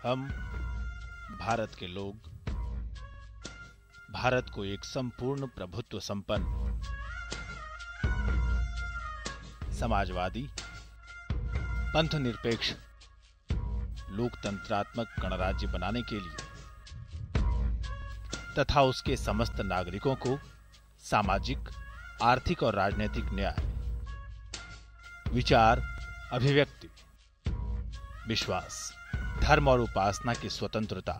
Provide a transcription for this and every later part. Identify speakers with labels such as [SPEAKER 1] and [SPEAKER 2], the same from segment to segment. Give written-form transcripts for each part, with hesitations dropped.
[SPEAKER 1] हम भारत के लोग भारत को एक संपूर्ण प्रभुत्व संपन्न समाजवादी पंथनिरपेक्ष लोकतंत्रात्मक गणराज्य बनाने के लिए तथा उसके समस्त नागरिकों को सामाजिक, आर्थिक और राजनीतिक न्याय, विचार, अभिव्यक्ति, विश्वास, धर्म और उपासना की स्वतंत्रता,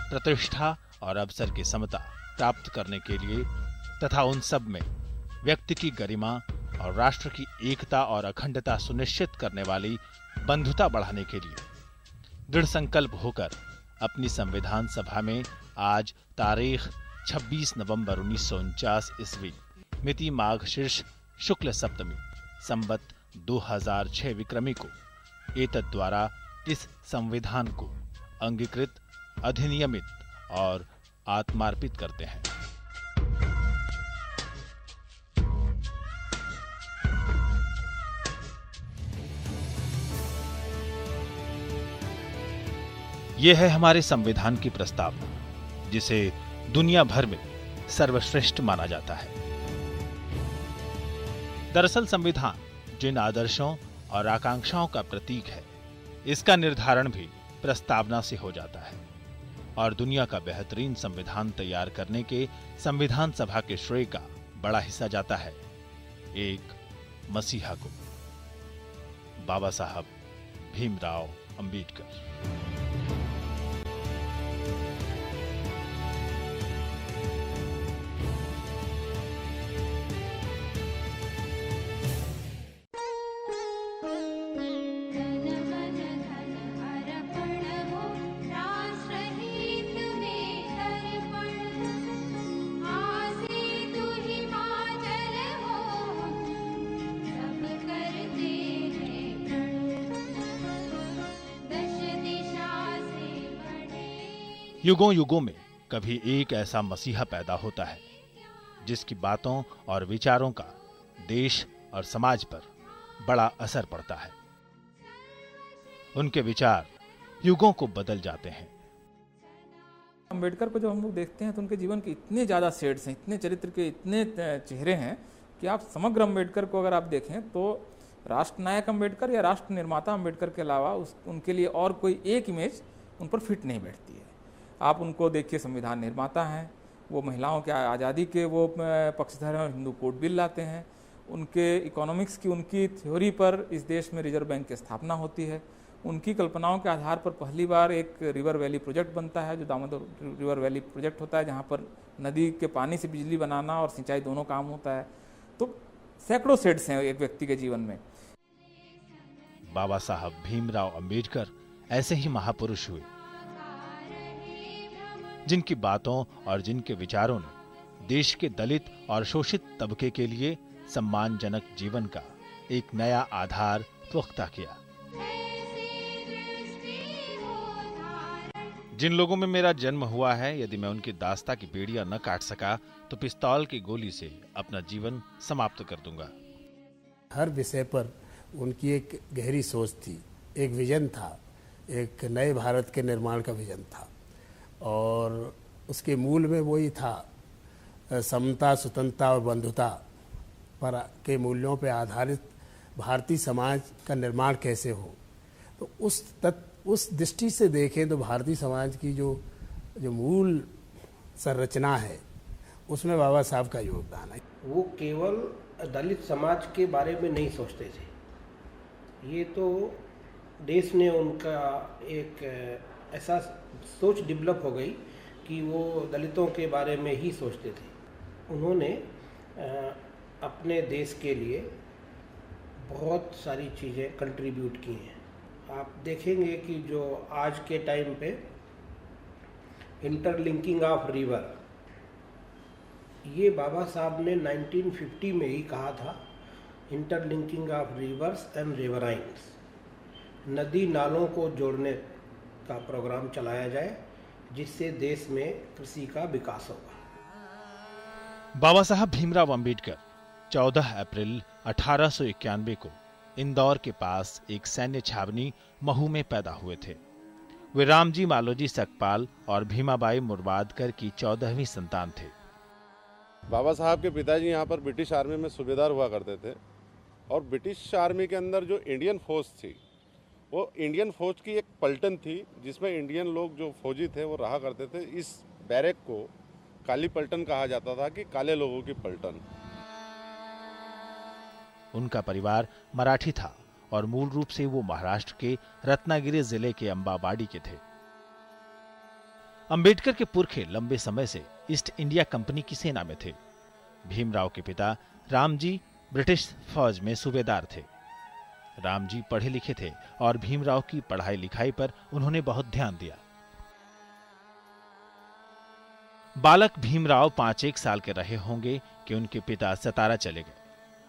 [SPEAKER 1] प्रतिष्ठा और अवसर की समता प्राप्त करने के लिए तथा उन सब में व्यक्ति की गरिमा और राष्ट्र की एकता और अखंडता सुनिश्चित करने वाली बंधुता बढ़ाने के लिए दृढ़ संकल्प होकर अपनी संविधान सभा में आज तारीख 26 नवंबर 1949 ईस्वी मिति माघ शीर्ष शुक्ल सप्तमी संवत 2006 विक्रमी को एतद् द्वारा इस संविधान को अंगीकृत, अधिनियमित और आत्मार्पित करते हैं। यह है हमारे संविधान की प्रस्तावना, जिसे दुनिया भर में सर्वश्रेष्ठ माना जाता है। दरअसल संविधान जिन आदर्शों और आकांक्षाओं का प्रतीक है, इसका निर्धारण भी प्रस्तावना से हो जाता है और दुनिया का बेहतरीन संविधान तैयार करने के संविधान सभा के श्रेय का बड़ा हिस्सा जाता है एक मसीहा को, बाबा साहब भीमराव अंबेडकर। युगों युगों में कभी एक ऐसा मसीहा पैदा होता है जिसकी बातों और विचारों का देश और समाज पर बड़ा असर पड़ता है। उनके विचार युगों को बदल जाते हैं।
[SPEAKER 2] अंबेडकर को जब हम लोग देखते हैं तो उनके जीवन के इतने ज्यादा शेड्स हैं, इतने चरित्र के इतने चेहरे हैं कि आप समग्र अंबेडकर को अगर आप देखें तो राष्ट्र नायक अंबेडकर या राष्ट्र निर्माता अंबेडकर के अलावा उनके लिए और कोई एक इमेज उन पर फिट नहीं बैठती है। आप उनको देखिए, संविधान निर्माता हैं, वो महिलाओं के आज़ादी के वो पक्षधर हैं और हिंदू कोड बिल लाते हैं। उनके इकोनॉमिक्स की उनकी थ्योरी पर इस देश में रिजर्व बैंक की स्थापना होती है। उनकी कल्पनाओं के आधार पर पहली बार एक रिवर वैली प्रोजेक्ट बनता है, जो दामोदर रिवर वैली प्रोजेक्ट होता है, जहाँ पर नदी के पानी से बिजली बनाना और सिंचाई दोनों काम होता है। तो सैकड़ों शेड्स हैं एक व्यक्ति के जीवन में।
[SPEAKER 1] बाबा साहब भीमराव अंबेडकर ऐसे ही महापुरुष हुए जिनकी बातों और जिनके विचारों ने देश के दलित और शोषित तबके के लिए सम्मानजनक जीवन का एक नया आधार पुख्ता किया। जिन लोगों में मेरा जन्म हुआ है, यदि मैं उनकी दास्ता की बेड़ियां न काट सका तो पिस्तौल की गोली से अपना जीवन समाप्त कर दूंगा।
[SPEAKER 3] हर विषय पर उनकी एक गहरी सोच थी, एक विजन था, एक नए भारत के निर्माण का विजन था और उसके मूल में वही था, समता, स्वतंत्रता और बंधुता पर के मूल्यों पर आधारित भारतीय समाज का निर्माण कैसे हो। तो उस दृष्टि से देखें तो भारतीय समाज की जो मूल संरचना है उसमें बाबा साहब का योगदान है।
[SPEAKER 4] वो केवल दलित समाज के बारे में नहीं सोचते थे, ये तो देश ने उनका एक ऐसा सोच डेवलप हो गई कि वो दलितों के बारे में ही सोचते थे। उन्होंने अपने देश के लिए बहुत सारी चीज़ें कंट्रीब्यूट की हैं। आप देखेंगे कि जो आज के टाइम पे इंटरलिंकिंग ऑफ रिवर, ये बाबा साहब ने 1950 में ही कहा था, इंटरलिंकिंग ऑफ रिवर्स एंड रिवराइन्स, नदी नालों को जोड़ने का प्रोग्राम चलाया जाए जिससे देश में कृषि का विकास होगा।
[SPEAKER 1] बाबा साहब भीमराव अंबेडकर 14 अप्रैल 1891 को इंदौर के पास एक सैन्य छावनी महू में पैदा हुए थे। वे रामजी मालोजी सकपाल और भीमाबाई मुरबादकर की 14वीं संतान थे।
[SPEAKER 5] बाबा साहब के पिताजी यहाँ पर ब्रिटिश आर्मी में सूबेदार हुआ करते थे और ब्रिटिश आर्मी के अंदर जो इंडियन फौज थी वो इंडियन फौज की एक पलटन थी जिसमें इंडियन लोग जो फौजी थे वो रहा करते थे। इस बैरक को काली पलटन कहा जाता था कि काले लोगों की पलटन।
[SPEAKER 1] उनका परिवार मराठी था और मूल रूप से वो महाराष्ट्र के रत्नागिरी जिले के अंबाबाड़ी के थे। अंबेडकर के पुरखे लंबे समय से ईस्ट इंडिया कंपनी की सेना में थे। भीमराव के पिता रामजी ब्रिटिश फौज में सूबेदार थे। रामजी पढ़े लिखे थे और भीमराव की पढ़ाई लिखाई पर उन्होंने बहुत ध्यान दिया। बालक भीमराव 5-1 साल के रहे होंगे कि उनके पिता सतारा चले गए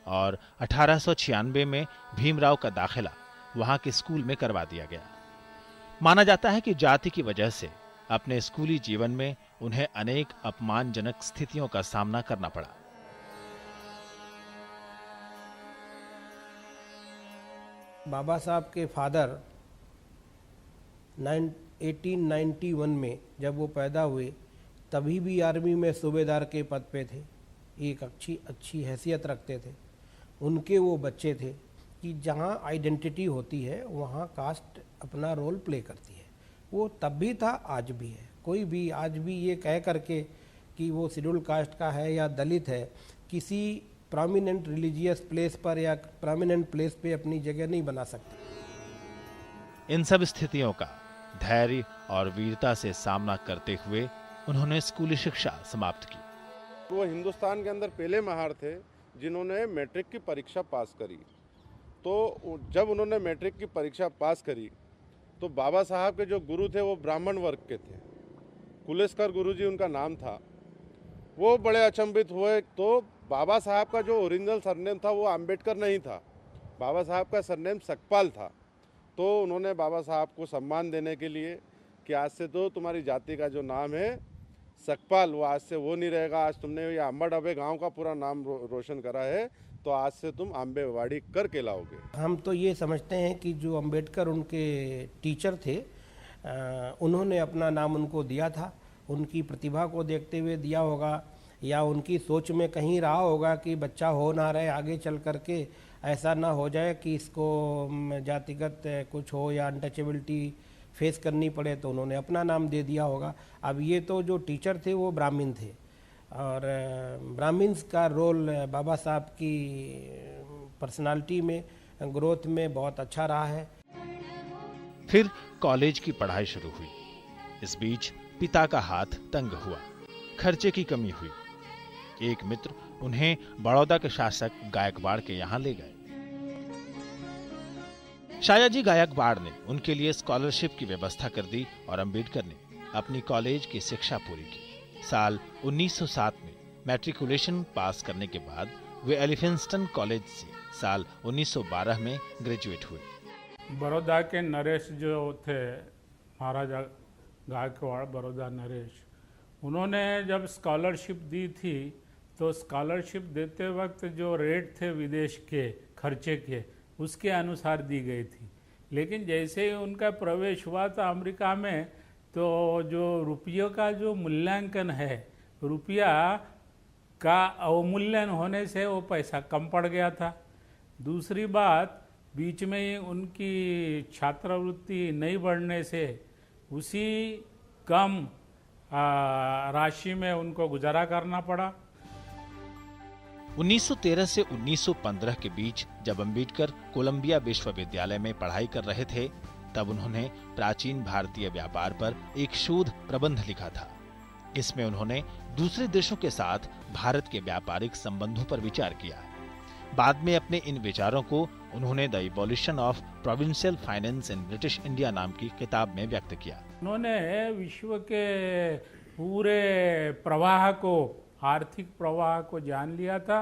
[SPEAKER 1] और 1896 में भीमराव का दाखिला वहां के स्कूल में करवा दिया गया। माना जाता है कि जाति की वजह से अपने स्कूली जीवन में उन्हें अनेक अपमानजनक स्थितियों का सामना करना पड़ा।
[SPEAKER 4] बाबा साहब के फादर 1891 में जब वो पैदा हुए तभी भी आर्मी में सूबेदार के पद पे थे, एक अच्छी हैसियत रखते थे। उनके वो बच्चे थे कि जहाँ आइडेंटिटी होती है वहाँ कास्ट अपना रोल प्ले करती है। वो तब भी था, आज भी है। कोई भी आज भी ये कह करके कि वो शेड्यूल कास्ट का है या दलित है, किसी प्रोमिनेंट रिलीजियस प्लेस पर या प्रोमिनेंट प्लेस पे अपनी जगह नहीं बना सकते।
[SPEAKER 1] इन सब स्थितियों का धैर्य और वीरता से सामना करते हुए उन्होंने स्कूली शिक्षा समाप्त की।
[SPEAKER 5] वो हिंदुस्तान के अंदर पहले महार थे जिन्होंने मैट्रिक की परीक्षा पास करी। तो जब उन्होंने मैट्रिक की परीक्षा पास करी तो बाबा साहब के जो गुरु थे वो ब्राह्मण वर्ग के थे। कुलेस्कर गुरुजी उनका नाम था। वो बड़े अचंभित हुए। तो बाबा साहब का जो ओरिजिनल सरनेम था वो अंबेडकर नहीं था, बाबा साहब का सरनेम सकपाल था। तो उन्होंने बाबा साहब को सम्मान देने के लिए कि आज से तो तुम्हारी जाति का जो नाम है सकपाल, वो आज से वो नहीं रहेगा। आज तुमने ये अंबाडबे गांव का पूरा नाम रोशन करा है, तो आज से तुम आंबेवाड़ी कर के लाओगे।
[SPEAKER 4] हम तो ये समझते हैं कि जो अंबेडकर उनके टीचर थे, उन्होंने अपना नाम उनको दिया था। उनकी प्रतिभा को देखते हुए दिया होगा या उनकी सोच में कहीं रहा होगा कि बच्चा हो ना रहे, आगे चल करके ऐसा ना हो जाए कि इसको जातिगत कुछ हो या अनटचेबिलिटी फेस करनी पड़े, तो उन्होंने अपना नाम दे दिया होगा। अब ये तो जो टीचर थे वो ब्राह्मण थे और ब्राह्मण्स का रोल बाबा साहब की पर्सनालिटी में, ग्रोथ में बहुत अच्छा रहा है।
[SPEAKER 1] फिर कॉलेज की पढ़ाई शुरू हुई। इस बीच पिता का हाथ तंग हुआ, खर्चे की कमी हुई। एक मित्र उन्हें बड़ौदा के शासक गायकवाड़ के यहां ले गए। शायाजी गायकवाड़ ने उनके लिए स्कॉलरशिप की व्यवस्था कर दी और अंबेडकर ने अपनी कॉलेज की शिक्षा पूरी की। साल 1907 में मैट्रिकुलेशन पास करने के बाद वे एलिफिंस्टन कॉलेज से साल 1912 में ग्रेजुएट हुए।
[SPEAKER 6] बड़ौदा के नरेश जो थे, महाराजा गायकवाड़ बड़ौदा नरेश, उन्होंने जब स्कॉलरशिप दी थी तो स्कॉलरशिप देते वक्त जो रेट थे विदेश के खर्चे के, उसके अनुसार दी गई थी। लेकिन जैसे ही उनका प्रवेश हुआ था अमेरिका में, तो जो रुपयों का जो मूल्यांकन है, रुपया का अवमूल्यन होने से वो पैसा कम पड़ गया था। दूसरी बात, बीच में ही उनकी छात्रवृत्ति नहीं बढ़ने से उसी कम राशि में उनको गुजारा करना पड़ा।
[SPEAKER 1] 1913 से 1915 के बीच जब अंबेडकर कोलंबिया विश्वविद्यालय में पढ़ाई कर रहे थे, तब उन्होंने प्राचीन भारतीय व्यापार पर एक शोध प्रबंध लिखा था। इसमें उन्होंने दूसरे देशों के साथ भारत के व्यापारिक संबंधों पर विचार किया। बाद में अपने इन विचारों को उन्होंने the evolution of provincial finance in British India नाम की किताब में व्यक्त किया।
[SPEAKER 6] उन्होंने विश्व के पूरे प्रवाह को, आर्थिक प्रवाह को जान लिया था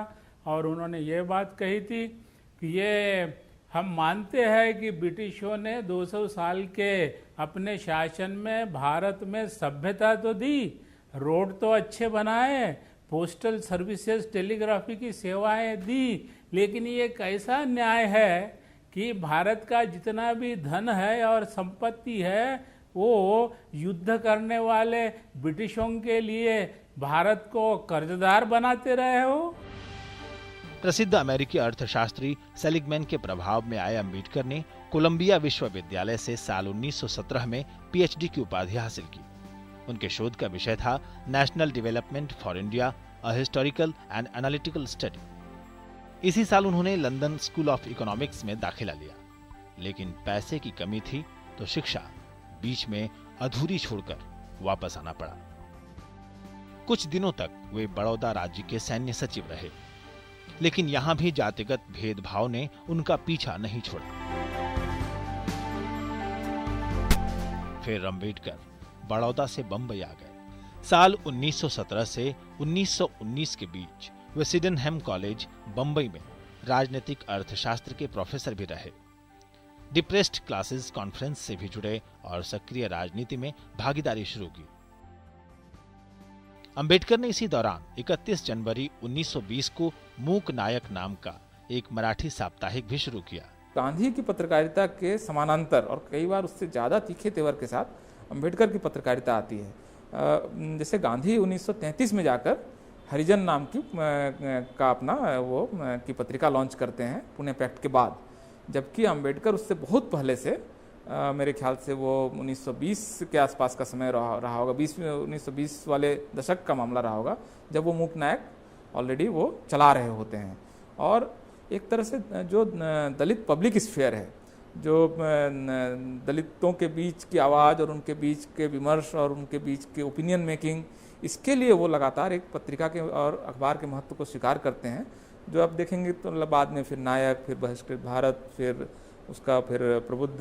[SPEAKER 6] और उन्होंने ये बात कही थी कि ये हम मानते हैं कि ब्रिटिशों ने 200 साल के अपने शासन में भारत में सभ्यता तो दी, रोड तो अच्छे बनाए, पोस्टल सर्विसेज टेलीग्राफी की सेवाएं दी, लेकिन ये कैसा न्याय है कि भारत का जितना भी धन है और संपत्ति है वो युद्ध करने वाले ब्रिटिशों के लिए भारत को कर्जदार बनाते रहे हो।
[SPEAKER 1] प्रसिद्ध अमेरिकी अर्थशास्त्री सेलिगमैन के प्रभाव में आए अम्बेडकर ने कोलंबिया विश्वविद्यालय से साल 1917 में पीएचडी की उपाधि हासिल की। उनके शोध का विषय था national development for India, a historical and analytical study. इसी साल उन्होंने लंदन स्कूल ऑफ इकोनॉमिक्स में दाखिला लिया, लेकिन पैसे की कमी थी तो शिक्षा बीच में अधूरी छोड़कर वापस आना पड़ा। कुछ दिनों तक वे बड़ौदा राज्य के सैन्य सचिव रहे, लेकिन यहां भी जातिगत भेदभाव ने उनका पीछा नहीं छोड़ा। फिर अम्बेडकर बड़ौदा से बंबई आ गए। साल 1917 से 1919 के बीच वे सिडेनहम कॉलेज बंबई में राजनीतिक अर्थशास्त्र के प्रोफेसर भी रहे। डिप्रेस्ड क्लासेस कॉन्फ्रेंस से भी जुड़े और सक्रिय राजनीति में भागीदारी शुरू की। अंबेडकर ने इसी दौरान 31 जनवरी 1920 को मूक नायक नाम का एक मराठी साप्ताहिक भी शुरू किया।
[SPEAKER 2] गांधी की पत्रकारिता के समानांतर और कई बार उससे ज़्यादा तीखे तेवर के साथ अंबेडकर की पत्रकारिता आती है। जैसे गांधी 1933 में जाकर हरिजन नाम की का अपना वो की पत्रिका लॉन्च करते हैं पुणे पैक्ट के बाद, जबकि अंबेडकर उससे बहुत पहले से मेरे ख्याल से वो 1920 के आसपास का समय रहा होगा, 1920 वाले दशक का मामला रहा होगा, जब वो मूक नायक ऑलरेडी वो चला रहे होते हैं। और एक तरह से जो दलित पब्लिक स्फीयर है, जो दलितों के बीच की आवाज़ और उनके बीच के विमर्श और उनके बीच के ओपिनियन मेकिंग, इसके लिए वो लगातार एक पत्रिका के और अखबार के महत्व को स्वीकार करते हैं। जो आप देखेंगे तो बाद में फिर नायक, फिर बहिष्कृत भारत, फिर उसका फिर प्रबुद्ध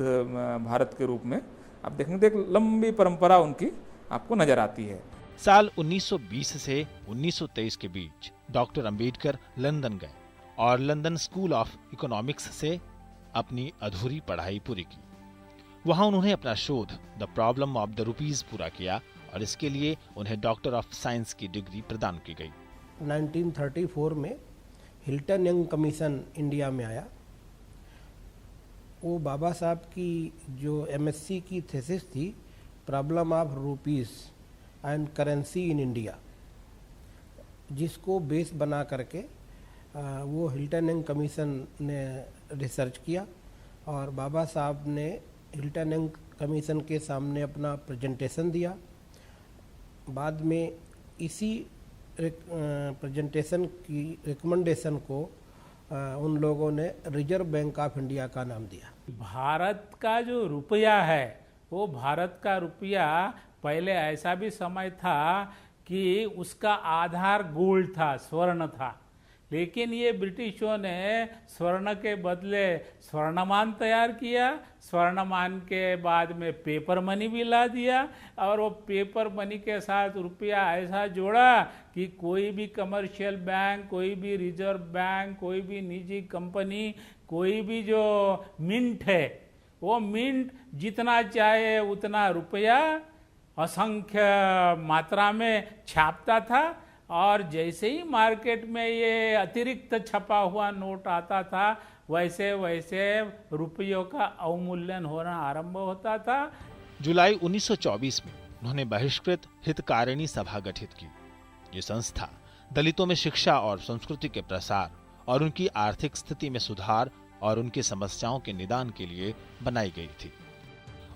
[SPEAKER 2] भारत के रूप में आप देखेंगे, एक लंबी परंपरा उनकी आपको नजर आती है।
[SPEAKER 1] साल 1920 से 1923 के बीच डॉक्टर अंबेडकर लंदन गए और लंदन स्कूल ऑफ इकोनॉमिक्स से अपनी अधूरी पढ़ाई पूरी की। वहां उन्होंने अपना शोध the problem of the rupees पूरा किया और इसके लिए उन्हें डॉक्टर ऑफ साइंस की डिग्री प्रदान की गई।
[SPEAKER 4] 1934 में हिल्टन यंग कमीशन इंडिया में आया। वो बाबा साहब की जो एमएससी की थीसिस थी, problem of rupees and currency in India, जिसको बेस बना करके वो हिल्टन यंग कमीशन ने रिसर्च किया और बाबा साहब ने हिल्टन यंग कमीशन के सामने अपना प्रेजेंटेशन दिया। बाद में इसी प्रेजेंटेशन की रिकमेंडेशन को उन लोगों ने रिजर्व बैंक ऑफ इंडिया का नाम दिया।
[SPEAKER 6] भारत का जो रुपया है, वो भारत का रुपया पहले ऐसा भी समय था कि उसका आधार गोल्ड था, स्वर्ण था, लेकिन ये ब्रिटिशों ने स्वर्ण के बदले स्वर्णमान तैयार किया। स्वर्णमान के बाद में पेपर मनी भी ला दिया और वो पेपर मनी के साथ रुपया ऐसा जोड़ा कि कोई भी कमर्शियल बैंक, कोई भी रिजर्व बैंक, कोई भी निजी कंपनी, कोई भी जो मिंट है, वो मिंट जितना चाहे उतना रुपया असंख्य मात्रा में छापता था और जैसे ही मार्केट में ये अतिरिक्त छपा हुआ नोट आता था, वैसे वैसे रुपयों का अवमूल्यन होना आरंभ होता था।
[SPEAKER 1] जुलाई 1924 में उन्होंने बहिष्कृत हितकारिणी सभा गठित की। ये संस्था दलितों में शिक्षा और संस्कृति के प्रसार और उनकी आर्थिक स्थिति में सुधार और उनकी समस्याओं के निदान के लिए बनाई गई थी।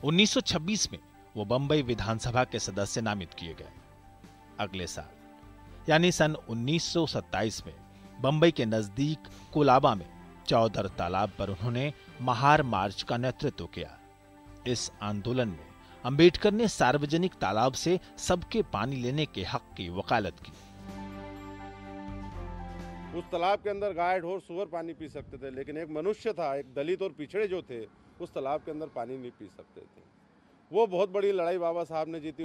[SPEAKER 1] 1926 में वो बंबई विधानसभा के सदस्य नामित किए गए। अगले साल यानी सन 1927 में बंबई के नजदीक कोलाबा में चौधर तालाब पर उन्होंने महार मार्च का नेतृत्व किया। इस आंदोलन में अंबेडकर ने सार्वजनिक तालाब से सबके पानी लेने के हक की वकालत की।
[SPEAKER 5] उस तालाब के अंदर गाय, ढोर, सुअर पानी पी सकते थे, लेकिन एक मनुष्य था, एक दलित और पिछड़े जो थे, उस तालाब के अंदर पानी नहीं पी सकते थे। वो बहुत बड़ी लड़ाई बाबा साहब ने जीती।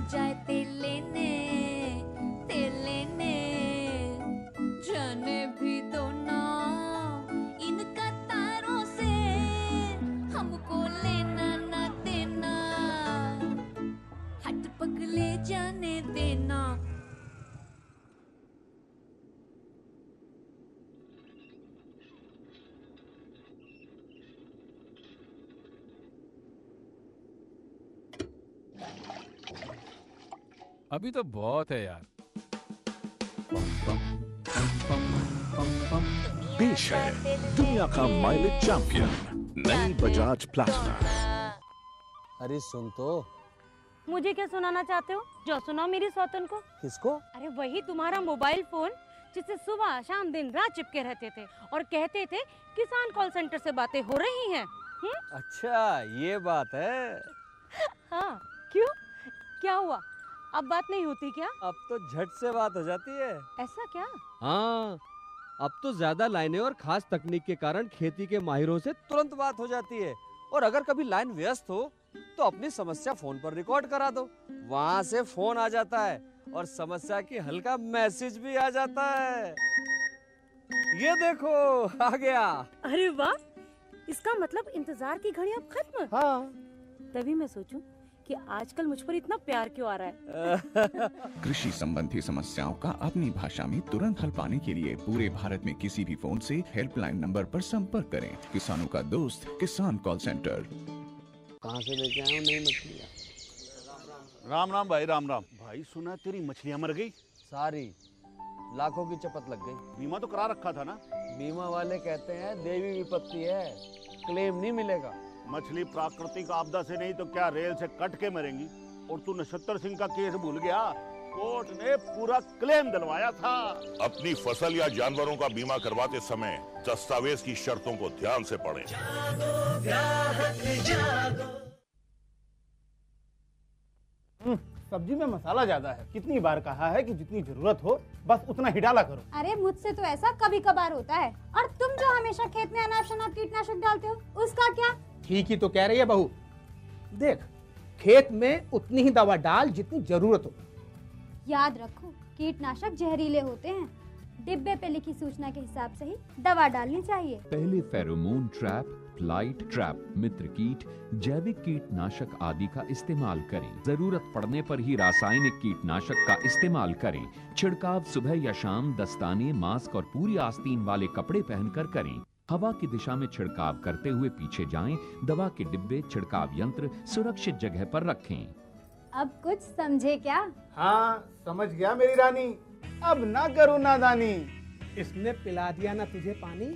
[SPEAKER 7] जाए तेल लेने जाने भी दो ना इन कतारों से, हमको लेना ना देना, हट पगले जाने देना।
[SPEAKER 8] अभी तो बहुत है यार।
[SPEAKER 9] पेश है दुनिया का माइलेज चैंपियन नई बजाज प्लैटिना।
[SPEAKER 10] अरे सुन तो।
[SPEAKER 11] मुझे क्या सुनाना चाहते हो? जो सुनाओ मेरी सौतन को।
[SPEAKER 10] किसको?
[SPEAKER 11] अरे वही तुम्हारा मोबाइल फोन जिससे सुबह शाम दिन रात चिपके रहते थे और कहते थे किसान कॉल सेंटर से बातें हो रही हैं।
[SPEAKER 10] अच्छा ये बात है।
[SPEAKER 11] हाँ क्यों, क्या हुआ? अब बात नहीं होती क्या?
[SPEAKER 10] अब तो झट से बात हो जाती है।
[SPEAKER 11] ऐसा क्या?
[SPEAKER 10] हाँ अब तो ज्यादा लाइनें और खास तकनीक के कारण खेती के माहिरों से तुरंत बात हो जाती है। और अगर कभी लाइन व्यस्त हो तो अपनी समस्या फोन पर रिकॉर्ड करा दो, वहाँ से फोन आ जाता है और समस्या की हल का मैसेज भी आ जाता है। ये देखो आ गया।
[SPEAKER 11] अरे वाह, इसका मतलब इंतजार की घड़ी अब खत्म।
[SPEAKER 10] हाँ
[SPEAKER 11] तभी मैं सोचूं कि आजकल मुझ पर इतना प्यार क्यों आ रहा है।
[SPEAKER 9] कृषि संबंधी समस्याओं का अपनी भाषा में तुरंत हल पाने के लिए पूरे भारत में किसी भी फोन से हेल्पलाइन नंबर पर संपर्क करें। किसानों का दोस्त किसान कॉल सेंटर।
[SPEAKER 10] कहाँ से लेके आए हो नई मछलियाँ?
[SPEAKER 12] राम राम भाई, राम राम भाई। सुना तेरी मछलियाँ मर गई
[SPEAKER 10] सारी, लाखों की चपत लग गई।
[SPEAKER 12] बीमा तो करा रखा था ना?
[SPEAKER 10] बीमा वाले कहते हैं देवी विपत्ति है, क्लेम नहीं मिलेगा।
[SPEAKER 12] मछली प्राकृतिक आपदा से नहीं तो क्या रेल से कट के मरेंगी। और तू नक्षत्र सिंह का केस भूल गया, कोर्ट ने पूरा क्लेम दिलवाया था।
[SPEAKER 13] अपनी फसल या जानवरों का बीमा करवाते समय दस्तावेज की शर्तों को ध्यान से पढ़ें।
[SPEAKER 14] सब्जी में मसाला ज्यादा है। कितनी बार कहा है कि जितनी जरूरत हो बस उतना ही डाला करो।
[SPEAKER 15] अरे मुझसे तो ऐसा कभी कभार होता है। और तुम जो हमेशा खेत में अनाप शनाप कीटनाशक डालते हो उसका क्या?
[SPEAKER 14] ठीक ही तो कह रही है बहू। देख, खेत में उतनी ही दवा डाल जितनी जरूरत हो।
[SPEAKER 15] याद रखो कीटनाशक जहरीले होते हैं। डिब्बे पे लिखी सूचना के हिसाब से ही दवा डालनी चाहिए।
[SPEAKER 16] पहले फेरोमोन ट्रैप, फ्लाइट ट्रैप, मित्र कीट, जैविक कीटनाशक आदि का इस्तेमाल करें। जरूरत पड़ने पर ही रासायनिक कीटनाशक का इस्तेमाल करें। छिड़काव सुबह या शाम दस्ताने, मास्क और पूरी आस्तीन वाले कपड़े पहनकर करें। हवा की दिशा में छिड़काव करते हुए पीछे जाएं। दवा के डिब्बे, छिड़काव यंत्र सुरक्षित जगह पर रखें।
[SPEAKER 15] अब कुछ समझे क्या?
[SPEAKER 14] हाँ समझ गया मेरी रानी, अब ना करो नादानी। इसने पिला दिया ना तुझे पानी।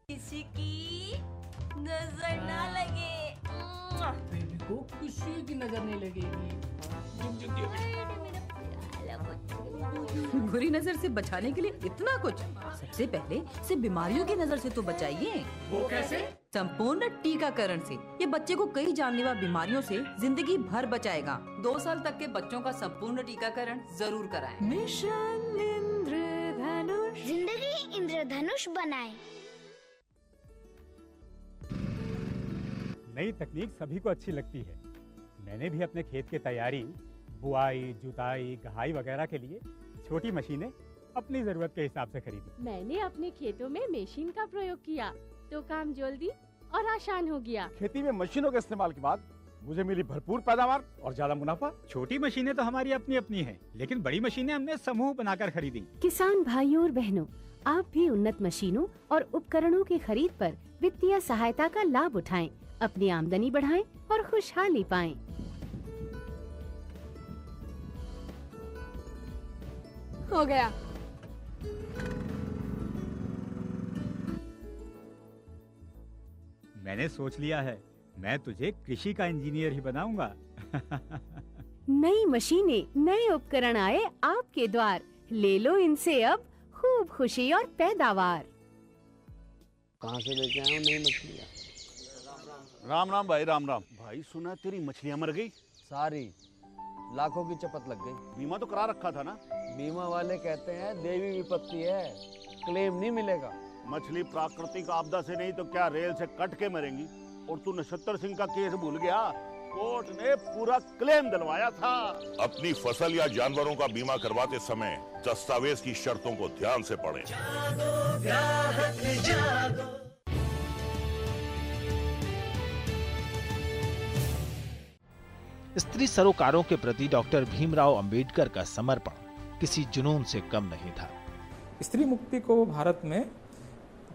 [SPEAKER 7] किसी की नजर ना लगे।
[SPEAKER 17] बेबी को किसी की नजर नहीं लगेगी।
[SPEAKER 18] बुरी नजर से बचाने के लिए इतना कुछ। सबसे पहले से बीमारियों की नजर से तो बचाइए।
[SPEAKER 17] वो कैसे?
[SPEAKER 18] संपूर्ण टीकाकरण से। ये बच्चे को कई जानलेवा बीमारियों से जिंदगी भर बचाएगा। 2 साल तक के बच्चों का संपूर्ण टीकाकरण जरूर कराएं।
[SPEAKER 7] मिशन इंद्रधनुष, जिंदगी इंद्रधनुष बनाए।
[SPEAKER 19] नई तकनीक सभी को अच्छी लगती है। मैंने भी अपने खेत की तैयारी, बुआई, जुताई, गहाई वगैरह के लिए छोटी मशीनें अपनी जरूरत के हिसाब से खरीदी।
[SPEAKER 20] मैंने अपने खेतों में मशीन का प्रयोग किया तो काम जल्दी और आसान हो गया।
[SPEAKER 14] खेती में मशीनों के इस्तेमाल के बाद मुझे मिली भरपूर पैदावार और ज्यादा मुनाफा।
[SPEAKER 19] छोटी मशीनें तो हमारी अपनी अपनी हैं, लेकिन बड़ी मशीनें हमने समूह बनाकर खरीदी।
[SPEAKER 20] किसान भाइयों और बहनों, आप भी उन्नत मशीनों और उपकरणों की खरीद पर वित्तीय सहायता का लाभ उठाएं, अपनी आमदनी बढ़ाएं और खुशहाली पाएं।
[SPEAKER 15] हो गया।
[SPEAKER 19] मैंने सोच लिया है, मैं तुझे कृषि का इंजीनियर ही बनाऊंगा।
[SPEAKER 20] नई मशीनें, नए उपकरण आए आपके द्वार। ले लो इनसे अब खूब खुशी और पैदावार।
[SPEAKER 10] कहाँ से लेके आए हो नई मछलियाँ?
[SPEAKER 12] राम राम भाई, राम राम भाई। सुना तेरी मछलियाँ मर गई
[SPEAKER 10] सारी, लाखों की चपत लग गई।
[SPEAKER 12] बीमा तो करा रखा था ना?
[SPEAKER 10] बीमा वाले कहते हैं देवी विपत्ति है, क्लेम नहीं मिलेगा।
[SPEAKER 12] मछली प्राकृतिक आपदा से नहीं तो क्या रेल से कट के मरेंगी। और तू नक्षत्र सिंह का केस भूल गया, कोर्ट ने पूरा क्लेम दिलवाया था।
[SPEAKER 13] अपनी फसल या जानवरों का बीमा करवाते समय दस्तावेज की शर्तों को ध्यान से पढ़ें।
[SPEAKER 1] स्त्री सरोकारों के प्रति डॉक्टर भीमराव अंबेडकर का समर्पण किसी जुनून से कम नहीं था।
[SPEAKER 2] स्त्री मुक्ति को भारत में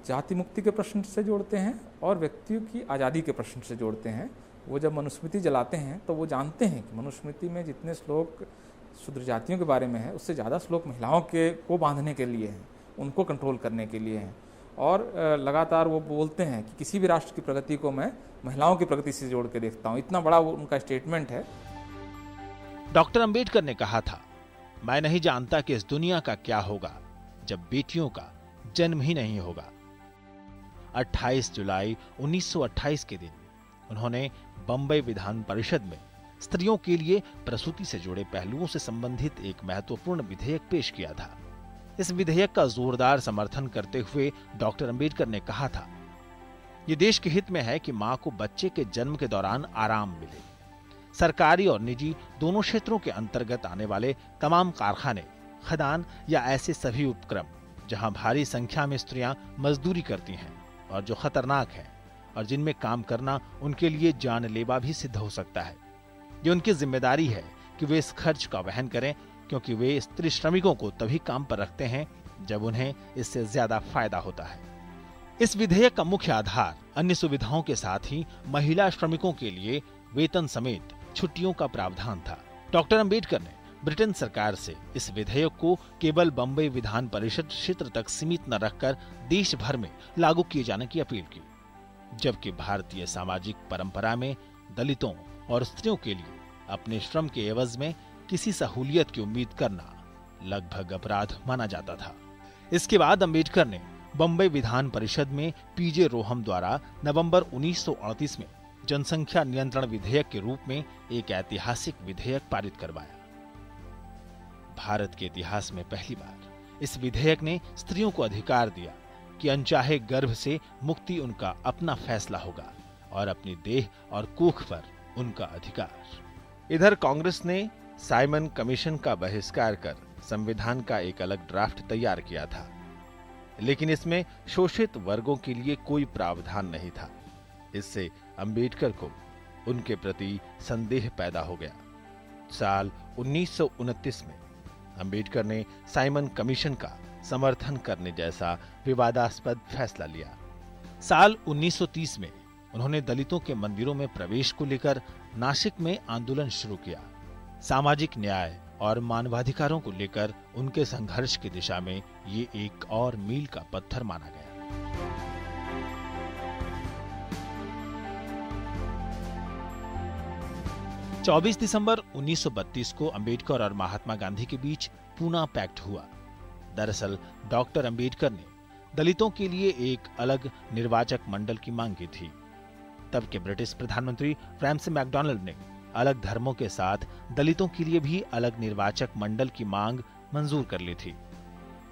[SPEAKER 2] जाति मुक्ति के प्रश्न से जोड़ते हैं और व्यक्तियों की आज़ादी के प्रश्न से जोड़ते हैं। वो जब मनुस्मृति जलाते हैं तो वो जानते हैं कि मनुस्मृति में जितने श्लोक शूद्र जातियों के बारे में है उससे ज़्यादा श्लोक महिलाओं को बांधने के लिए हैं, उनको कंट्रोल करने के लिए हैं। और लगातार वो बोलते हैं कि किसी भी राष्ट्र की प्रगति को मैं महिलाओं की प्रगति से जोड़ के देखता हूँ। इतना बड़ा वो उनका स्टेटमेंट है।
[SPEAKER 1] डॉक्टर अंबेडकर ने कहा था, मैं नहीं जानता कि इस दुनिया का क्या होगा जब बेटियों का जन्म ही नहीं होगा। 28 जुलाई 1928 के दिन उन्होंने बंबई विधान परिषद में स्त्रियों के लिए प्रसूति से जुड़े पहलुओं से संबंधित एक महत्वपूर्ण विधेयक पेश किया था। इस विधेयक का जोरदार समर्थन करते हुए डॉक्टर अंबेडकर ने कहा था, ये देश के हित में है कि मां को बच्चे के जन्म के दौरान आराम मिले। सरकारी और निजी दोनों क्षेत्रों के अंतर्गत आने वाले तमाम कारखाने, खदान या ऐसे सभी उपक्रम जहां भारी संख्या में स्त्रियां मजदूरी करती हैं और जो खतरनाक है और जिनमें काम करना उनके लिए जानलेवा भी सिद्ध हो सकता है, ये उनकी जिम्मेदारी है कि वे इस खर्च का वहन करें, क्योंकि वे स्त्री श्रमिकों को तभी काम पर रखते हैं जब उन्हें इससे ज्यादा फायदा होता है। इस विधेयक का मुख्य आधार अन्य सुविधाओं के साथ ही महिला श्रमिकों के लिए वेतन समेत छुट्टियों का प्रावधान था। डॉक्टर अंबेडकर ने ब्रिटेन सरकार से इस विधेयक को केवल बंबई विधान परिषद क्षेत्र तक सीमित न रखकर देश भर में लागू किए जाने की अपील की, जबकि भारतीय सामाजिक परंपरा में दलितों और स्त्रियों के लिए अपने श्रम के एवज में किसी सहूलियत की उम्मीद करना लगभग अपराध माना जाता था। इसके बाद अंबेडकर ने बंबई विधान परिषद में पीजे रोहम द्वारा नवंबर 1938 में जनसंख्या नियंत्रण विधेयक के रूप में एक ऐतिहासिक विधेयक पारित करवाया। भारत के इतिहास में पहली बार इस विधेयक ने स्त्रियों को अधिकार दिया कि अनचाहे गर्भ से मुक्ति उनका अपना फैसला होगा और अपनी देह और कोख पर उनका अधिकार। इधर कांग्रेस ने साइमन कमीशन का बहिष्कार कर संविधान का एक अलग ड्राफ्ट तैयार किया था, लेकिन इसमें शोषित वर्गों के लिए कोई प्रावधान नहीं था। इससे अंबेडकर को उनके प्रति संदेह पैदा हो गया। साल 1929 में अंबेडकर ने साइमन कमीशन का समर्थन करने जैसा विवादास्पद फैसला लिया। साल 1930 में उन्होंने दलितों के मंदिरों में प्रवेश को लेकर नासिक में आंदोलन शुरू किया। सामाजिक न्याय और मानवाधिकारों को लेकर उनके संघर्ष की दिशा में ये एक और मील का पत्थर माना गया। चौबीस दिसंबर 1932 को अंबेडकर और महात्मा गांधी के बीच पूना पैक्ट हुआ। दरअसल डॉक्टर अंबेडकर ने दलितों के लिए एक अलग निर्वाचक मंडल की मांग की थी। तब के ब्रिटिश प्रधानमंत्री रैमसे मैकडॉनल्ड ने अलग धर्मों के साथ दलितों के लिए भी अलग निर्वाचक मंडल की मांग मंजूर कर ली थी।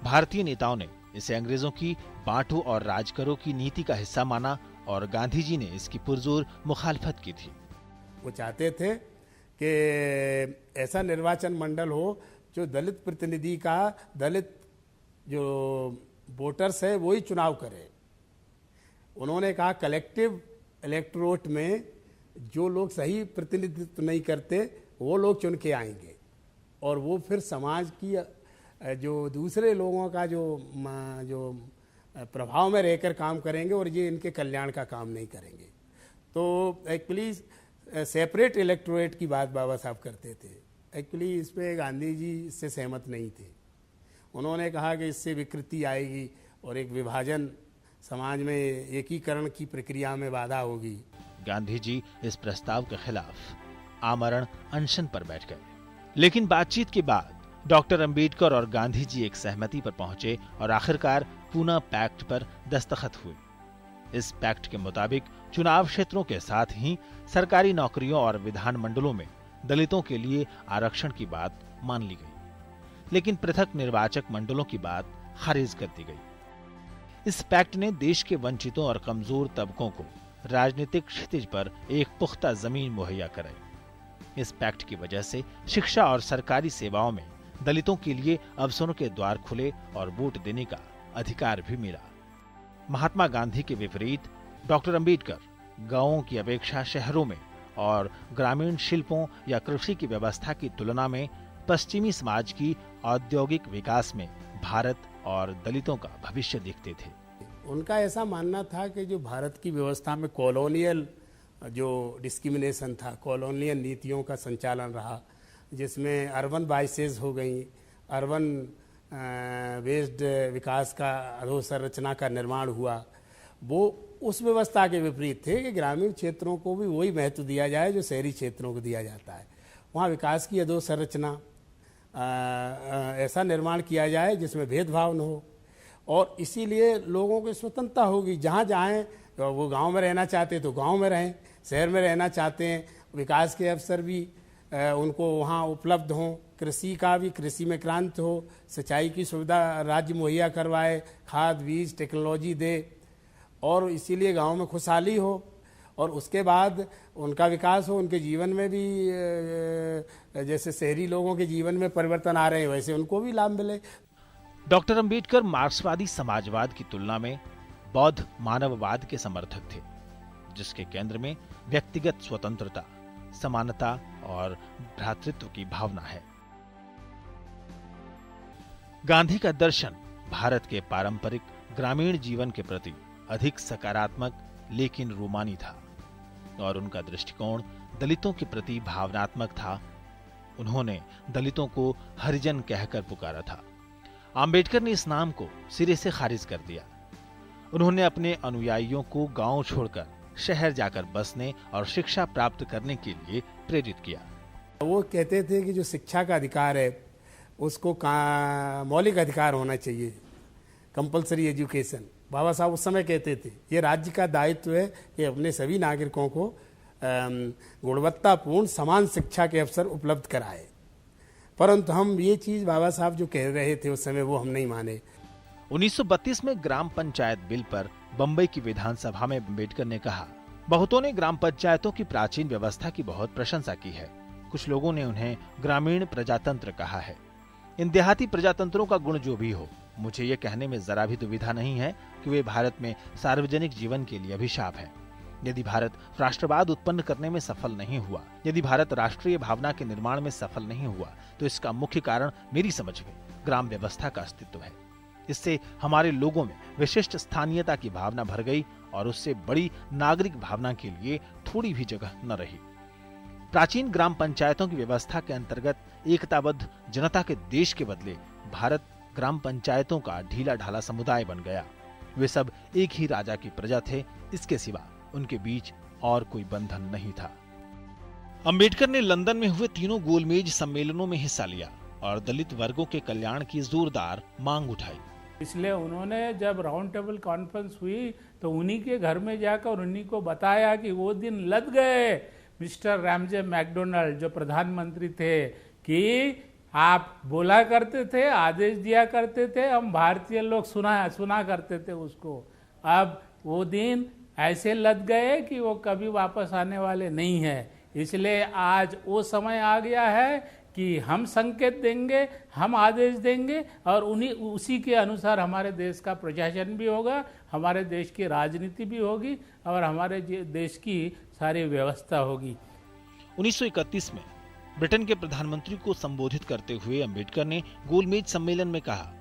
[SPEAKER 1] भारतीय नेताओं ने इसे अंग्रेजों की बांटो और राज करो की नीति का हिस्सा माना और गांधी जी ने इसकी पुरजोर मुखालफत की थी।
[SPEAKER 3] वो चाहते थे कि ऐसा निर्वाचन मंडल हो जो दलित प्रतिनिधि का, दलित जो वोटर्स है वही चुनाव करे। उन्होंने कहा कलेक्टिव इलेक्टोरेट में जो लोग सही प्रतिनिधित्व नहीं करते वो लोग चुन के आएंगे और वो फिर समाज की जो दूसरे लोगों का जो प्रभाव में रहकर काम करेंगे और ये इनके कल्याण का काम नहीं करेंगे। तो एक्चुअली सेपरेट इलेक्टोरेट की बात बाबा साहब करते थे। एक्चुअली इस पर गांधी जी इससे सहमत नहीं थे। उन्होंने कहा कि इससे विकृति आएगी और एक विभाजन, समाज में एकीकरण की प्रक्रिया में बाधा होगी।
[SPEAKER 1] गांधी जी इस प्रस्ताव के खिलाफ आमरण अनशन पर बैठ गए, लेकिन बातचीत के बाद डॉक्टर अंबेडकर और गांधी जी एक सहमति पर पहुंचे और आखिरकार पूना पैक्ट पर दस्तखत हुए। इस पैक्ट के मुताबिक चुनाव क्षेत्रों के साथ ही सरकारी नौकरियों और विधानमंडलों में दलितों के लिए आरक्षण की बात मान ली गई, लेकिन पृथक निर्वाचक मंडलों की बात खारिज कर दी गई। इस पैक्ट ने देश के वंचितों और कमजोर तबकों को राजनीतिक क्षितिज पर एक पुख्ता जमीन मुहैया कराई। इस पैक्ट की वजह से शिक्षा और सरकारी सेवाओं में दलितों के लिए अवसरों के द्वार खुले और वोट देने का अधिकार भी मिला। महात्मा गांधी के विपरीत डॉक्टर अंबेडकर गांवों की अपेक्षा शहरों में और ग्रामीण शिल्पों या कृषि की व्यवस्था की तुलना में पश्चिमी समाज की औद्योगिक विकास में भारत और दलितों का भविष्य देखते थे।
[SPEAKER 3] उनका ऐसा मानना था कि जो भारत की व्यवस्था में कॉलोनियल जो डिस्क्रिमिनेशन था, कॉलोनियल नीतियों का संचालन रहा, जिसमें अर्बन बाइसेस हो गई, अर्बन बेस्ड विकास का अधोसंरचना का निर्माण हुआ, वो उस व्यवस्था के विपरीत थे कि ग्रामीण क्षेत्रों को भी वही महत्व दिया जाए जो शहरी क्षेत्रों को दिया जाता है। वहाँ विकास की अधोसंरचना ऐसा निर्माण किया जाए जिसमें भेदभाव न हो, और इसीलिए लोगों की स्वतंत्रता होगी। जहाँ जाएँ, तो वो गांव में रहना चाहते तो गांव में रहें, शहर में रहना चाहते हैं, विकास के अवसर भी उनको वहाँ उपलब्ध हों, कृषि का भी, कृषि में क्रांति हो, सिंचाई की सुविधा राज्य मुहैया करवाए, खाद बीज टेक्नोलॉजी दे, और इसीलिए गांव में खुशहाली हो, और उसके बाद उनका विकास हो, उनके जीवन में भी जैसे शहरी लोगों के जीवन में परिवर्तन आ रहे हैं वैसे उनको भी लाभ मिले।
[SPEAKER 1] डॉक्टर अंबेडकर मार्क्सवादी समाजवाद की तुलना में बौद्ध मानववाद के समर्थक थे, जिसके केंद्र में व्यक्तिगत स्वतंत्रता, समानता और भ्रातृत्व की भावना है। गांधी का दर्शन भारत के पारंपरिक ग्रामीण जीवन के प्रति अधिक सकारात्मक लेकिन रूमानी था, और उनका दृष्टिकोण दलितों के प्रति भावनात्मक था। उन्होंने दलितों को हरिजन कहकर पुकारा था। अंबेडकर ने इस नाम को सिरे से खारिज कर दिया। उन्होंने अपने अनुयायियों को गांव छोड़कर शहर जाकर बसने और शिक्षा प्राप्त करने के लिए प्रेरित किया।
[SPEAKER 3] वो कहते थे कि जो शिक्षा का अधिकार है उसको मौलिक अधिकार होना चाहिए, कंपलसरी एजुकेशन। बाबा साहब उस समय कहते थे ये राज्य का दायित्व है कि अपने सभी नागरिकों को गुणवत्तापूर्ण समान शिक्षा के अवसर उपलब्ध कराए। परंतु हम ये चीज बाबा साहब जो कह रहे थे उस समय वो हम नहीं माने।
[SPEAKER 1] 1932 में ग्राम पंचायत बिल पर बंबई की विधानसभा में अंबेडकर ने कहा, बहुतों ने ग्राम पंचायतों की प्राचीन व्यवस्था की बहुत प्रशंसा की है। कुछ लोगों ने उन्हें ग्रामीण प्रजातंत्र कहा है। इन देहाती प्रजातंत्रों का गुण जो भी हो, मुझे ये कहने में जरा भी दुविधा नहीं है कि वे भारत में सार्वजनिक जीवन के लिए अभिशाप है। यदि भारत राष्ट्रवाद उत्पन्न करने में सफल नहीं हुआ, यदि भारत राष्ट्रीय भावना के निर्माण में सफल नहीं हुआ, तो इसका मुख्य कारण मेरी समझ में ग्राम व्यवस्था का अस्तित्व है। इससे हमारे लोगों में विशिष्ट स्थानीयता की भावना भर गई और उससे बड़ी नागरिक भावना के लिए थोड़ी भी जगह न रही। प्राचीन ग्राम पंचायतों की व्यवस्था के अंतर्गत एकताबद्ध जनता के देश के बदले भारत ग्राम पंचायतों का ढीला ढाला समुदाय बन गया। वे सब एक ही राजा की प्रजा थे, इसके सिवा उनके बीच और कोई बंधन नहीं था। अंबेडकर ने लंदन में हुए तीनों गोलमेज सम्मेलनों में हिस्सा लिया और दलित वर्गों के कल्याण की जोरदार मांग उठाई।
[SPEAKER 6] इसलिए उन्होंने जब राउंड टेबल कॉन्फ्रेंस हुई तो उन्हीं के घर में जाकर उन्हीं को बताया कि वो दिन लद गए मिस्टर रैमजे मैकडोनाल्ड जो प्रधानमंत्री थे, कि आप बोला करते थे, आदेश दिया करते थे, हम भारतीय लोग सुना करते थे उसको। अब वो दिन ऐसे लद गए कि वो कभी वापस आने वाले नहीं है। इसलिए आज वो समय आ गया है कि हम संकेत देंगे, हम आदेश देंगे और उसी के अनुसार हमारे देश का प्रशासन भी होगा, हमारे देश की राजनीति भी होगी और हमारे देश की सारी व्यवस्था होगी।
[SPEAKER 1] 1931 में ब्रिटेन के प्रधानमंत्री को संबोधित करते हुए अंबेडकर ने गोलमेज सम्मेलन में कहा,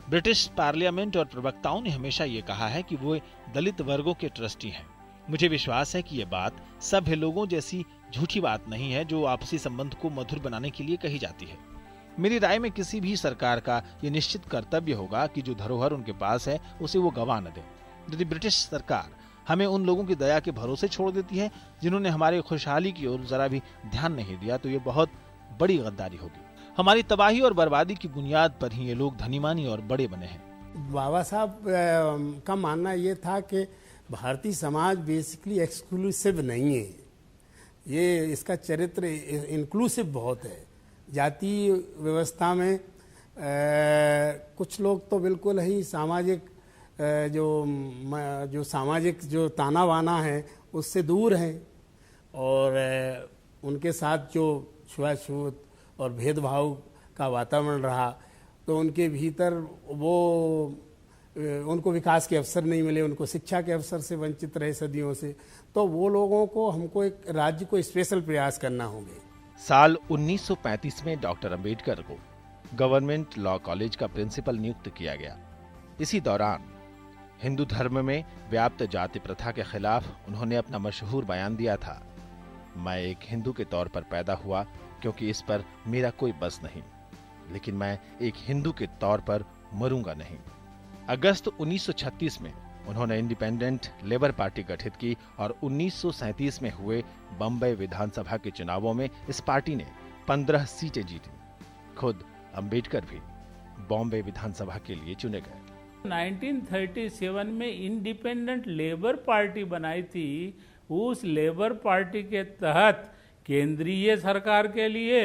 [SPEAKER 1] ब्रिटिश पार्लियामेंट और प्रवक्ताओं ने हमेशा ये कहा है कि वो दलित वर्गों के ट्रस्टी हैं। मुझे विश्वास है कि ये बात सभ्य लोगों जैसी झूठी बात नहीं है जो आपसी संबंध को मधुर बनाने के लिए कही जाती है। मेरी राय में किसी भी सरकार का ये निश्चित कर्तव्य होगा कि जो धरोहर उनके पास है उसे वो गंवा न दे। यदि ब्रिटिश सरकार हमें उन लोगों की दया के भरोसे छोड़ देती है जिन्होंने हमारी खुशहाली की ओर जरा भी ध्यान नहीं दिया, तो ये बहुत बड़ी गद्दारी होगी। हमारी तबाही और बर्बादी की बुनियाद पर ही ये लोग धनीमानी और बड़े बने हैं।
[SPEAKER 3] बाबा साहब का मानना ये था कि भारतीय समाज बेसिकली एक्सक्लूसिव नहीं है, ये इसका चरित्र इंक्लूसिव बहुत है। जातीय व्यवस्था में कुछ लोग तो बिल्कुल ही सामाजिक जो सामाजिक जो ताना बाना है उससे दूर हैं, और उनके साथ जो छुआछूत और भेदभाव का वातावरण रहा तो उनके भीतर उनको विकास के अवसर नहीं मिले, उनको शिक्षा के अवसर से वंचित रहे सदियों से। तो वो लोगों को हमको एक राज्य को स्पेशल प्रयास करना होंगे।
[SPEAKER 1] साल 1935 में डॉक्टर अंबेडकर को गवर्नमेंट लॉ कॉलेज का प्रिंसिपल नियुक्त किया गया। इसी दौरान हिंदू धर्म में व्याप्त जाति प्रथा के खिलाफ उन्होंने अपना मशहूर बयान दिया था, मैं एक हिंदू के तौर पर पैदा हुआ क्योंकि इस पर मेरा कोई बस नहीं, लेकिन मैं एक हिंदू के तौर पर मरूंगा नहीं। अगस्त 1936 में उन्होंने इंडिपेंडेंट लेबर पार्टी गठित की और 1937 में हुए बम्बई विधानसभा के चुनावों में इस पार्टी ने 15 सीटें जीती। खुद अंबेडकर भी बॉम्बे विधानसभा के लिए चुने गए।
[SPEAKER 6] 1937 में इंडिपेंडेंट लेबर पार्टी बनाई थी। उस लेबर पार्टी के तहत केंद्रीय सरकार के लिए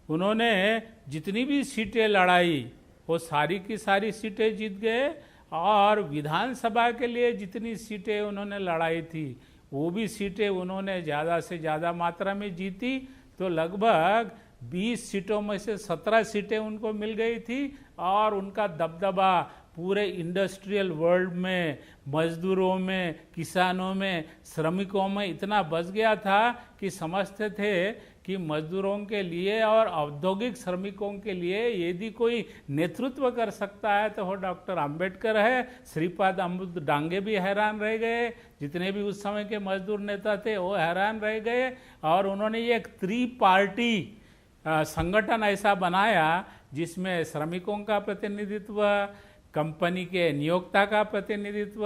[SPEAKER 6] उन्होंने जितनी भी सीटें लड़ाई वो सारी की सारी सीटें जीत गए, और विधानसभा के लिए जितनी सीटें उन्होंने लड़ाई थी वो भी सीटें उन्होंने ज़्यादा से ज़्यादा मात्रा में जीती। तो लगभग 20 सीटों में से 17 सीटें उनको मिल गई थी, और उनका दबदबा पूरे इंडस्ट्रियल वर्ल्ड में, मजदूरों में, किसानों में, श्रमिकों में इतना बस गया था कि समझते थे कि मजदूरों के लिए और औद्योगिक श्रमिकों के लिए यदि कोई नेतृत्व कर सकता है तो वो डॉक्टर अंबेडकर है। श्रीपाद अमृत डांगे भी हैरान रह गए, जितने भी उस समय के मजदूर नेता थे वो हैरान रह गए, और उन्होंने ये एक त्रिपार्टी संगठन ऐसा बनाया जिसमें श्रमिकों का प्रतिनिधित्व, कंपनी के नियोक्ता का प्रतिनिधित्व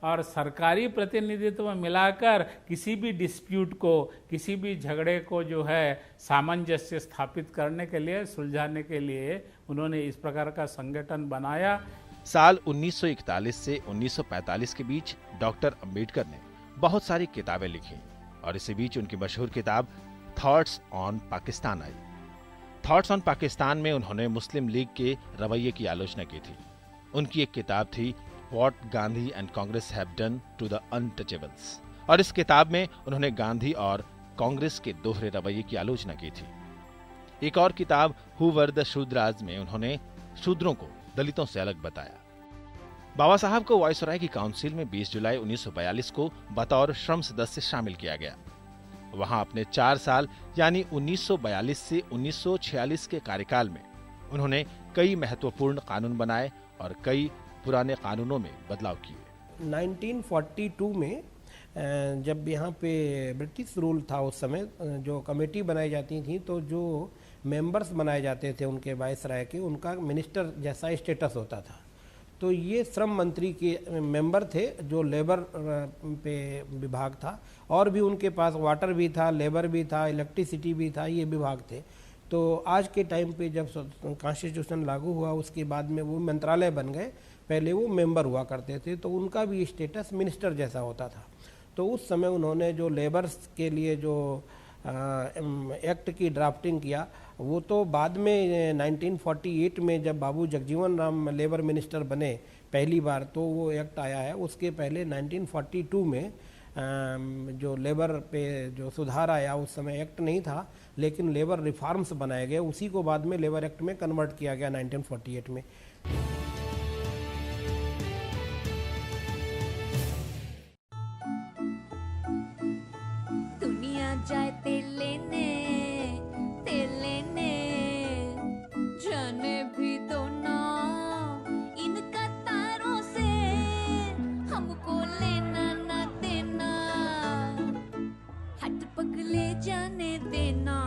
[SPEAKER 6] और सरकारी प्रतिनिधित्व मिलाकर किसी भी डिस्प्यूट को, किसी भी झगड़े को जो है सामंजस्य स्थापित करने के लिए, सुलझाने के लिए उन्होंने इस प्रकार का संगठन बनाया।
[SPEAKER 1] साल 1941 से 1945 के बीच डॉक्टर अंबेडकर ने बहुत सारी किताबें लिखी, और इसी बीच उनकी मशहूर किताब thoughts on Pakistan I. Thoughts on Pakistan में उन्होंने मुस्लिम लीग के रवैये की आलोचना की थी। उनकी एक किताब थी what Gandhi and Congress have done to the untouchables, और इस किताब में उन्होंने गांधी और कांग्रेस के दोहरे रवैये की आलोचना की थी। एक और किताब हु वर द शूद्राज में उन्होंने शूद्रों को दलितों से अलग बताया। बाबा साहब को वायसराय की काउंसिल में 20 जुलाई 1942 को बतौर श्रम सदस्य शामिल किया गया। वहां अपने 4 साल यानी 1942 से 1946 के कार्यकाल में उन्होंने कई महत्वपूर्ण कानून बनाए और कई पुराने कानूनों में बदलाव किए।
[SPEAKER 4] 1942 में जब यहाँ पे ब्रिटिश रूल था उस समय, जो कमेटी बनाई जाती थी तो जो मेंबर्स बनाए जाते थे उनके वायसराय के, उनका मिनिस्टर जैसा स्टेटस होता था। तो ये श्रम मंत्री के मेंबर थे जो लेबर पे विभाग था, और भी उनके पास वाटर भी था, लेबर भी था, इलेक्ट्रिसिटी भी था, ये विभाग थे। तो आज के टाइम पे जब कॉन्स्टिट्यूशन लागू हुआ उसके बाद में वो मंत्रालय बन गए, पहले वो मेंबर हुआ करते थे, तो उनका भी स्टेटस मिनिस्टर जैसा होता था। तो उस समय उन्होंने जो लेबर्स के लिए जो एक्ट की ड्राफ्टिंग किया, वो तो बाद में 1948 में जब बाबू जगजीवन राम लेबर मिनिस्टर बने पहली बार, तो वो एक्ट आया है। उसके पहले 1942 में जो लेबर पे जो सुधार आया, उस समय एक्ट नहीं था, लेकिन लेबर रिफॉर्म्स बनाए गए, उसी को बाद में लेबर एक्ट में कन्वर्ट किया गया 1948 में।
[SPEAKER 7] दुनिया जाए तेल लेने जाने भी दो ना, इनका तारों से हमको लेना ना देना, हट पगले जाने देना।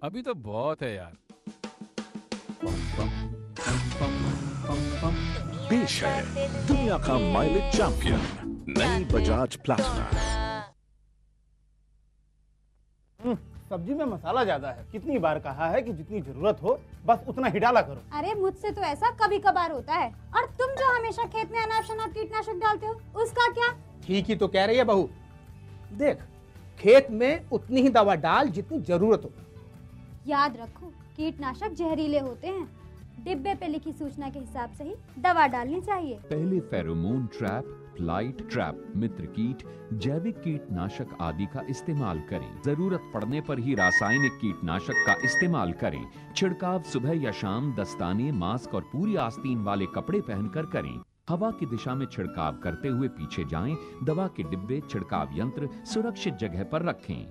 [SPEAKER 8] अभी तो बहुत है यार।
[SPEAKER 13] पेश है दुनिया का माइलेज चैंपियन नई बजाज प्लैटिना।
[SPEAKER 14] सब्जी में मसाला ज्यादा है। कितनी बार कहा है कि जितनी जरूरत हो बस उतना ही डाला करो।
[SPEAKER 15] अरे मुझसे तो ऐसा कभी कभार होता है, और तुम जो हमेशा खेत में अनाप शनाप कीटनाशक डालते हो उसका क्या?
[SPEAKER 14] ठीक ही तो कह रही है बहू। देख, खेत में उतनी ही दवा डाल जितनी जरूरत हो।
[SPEAKER 15] याद रखो, कीटनाशक जहरीले होते हैं। डिब्बे पे लिखी सूचना के हिसाब से ही दवा डालनी चाहिए।
[SPEAKER 16] पहले फेरोमोन ट्रैप, फ्लाइट ट्रैप, मित्र कीट, जैविक कीटनाशक आदि का इस्तेमाल करें। जरूरत पड़ने पर ही रासायनिक कीटनाशक का इस्तेमाल करें। छिड़काव सुबह या शाम दस्ताने, मास्क और पूरी आस्तीन वाले कपड़े पहनकर करें। हवा की दिशा में छिड़काव करते हुए पीछे जाएं। दवा के डिब्बे, छिड़काव यंत्र सुरक्षित जगह पर रखें।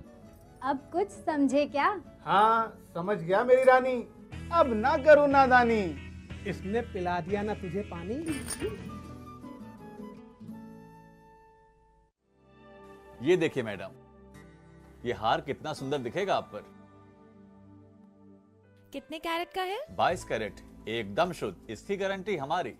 [SPEAKER 15] अब कुछ समझे क्या?
[SPEAKER 14] हाँ समझ गया मेरी रानी, अब ना करो नादानी। इसने पिला दिया ना तुझे पानी।
[SPEAKER 21] ये देखिए मैडम, ये हार कितना सुंदर दिखेगा आप पर।
[SPEAKER 22] कितने कैरेट का है?
[SPEAKER 21] 22 कैरेट, एकदम शुद्ध। इसकी गारंटी हमारी।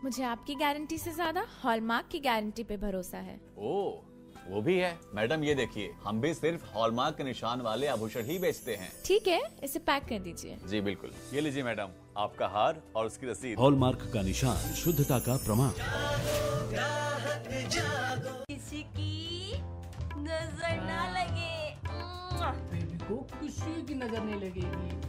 [SPEAKER 22] मुझे आपकी गारंटी से ज्यादा हॉलमार्क की गारंटी पे भरोसा है।
[SPEAKER 21] ओह, वो भी है। मैडम ये देखिए, हम भी सिर्फ हॉलमार्क के निशान वाले आभूषण ही बेचते हैं।
[SPEAKER 22] ठीक है, इसे पैक कर दीजिए।
[SPEAKER 21] जी बिल्कुल। ये लीजिए मैडम, आपका हार और उसकी रसीद।
[SPEAKER 23] हॉलमार्क का निशान, शुद्धता का प्रमाण।
[SPEAKER 7] किसी की नजर ना लगे।
[SPEAKER 17] बेबी को किसी की नजर नहीं लगेगी।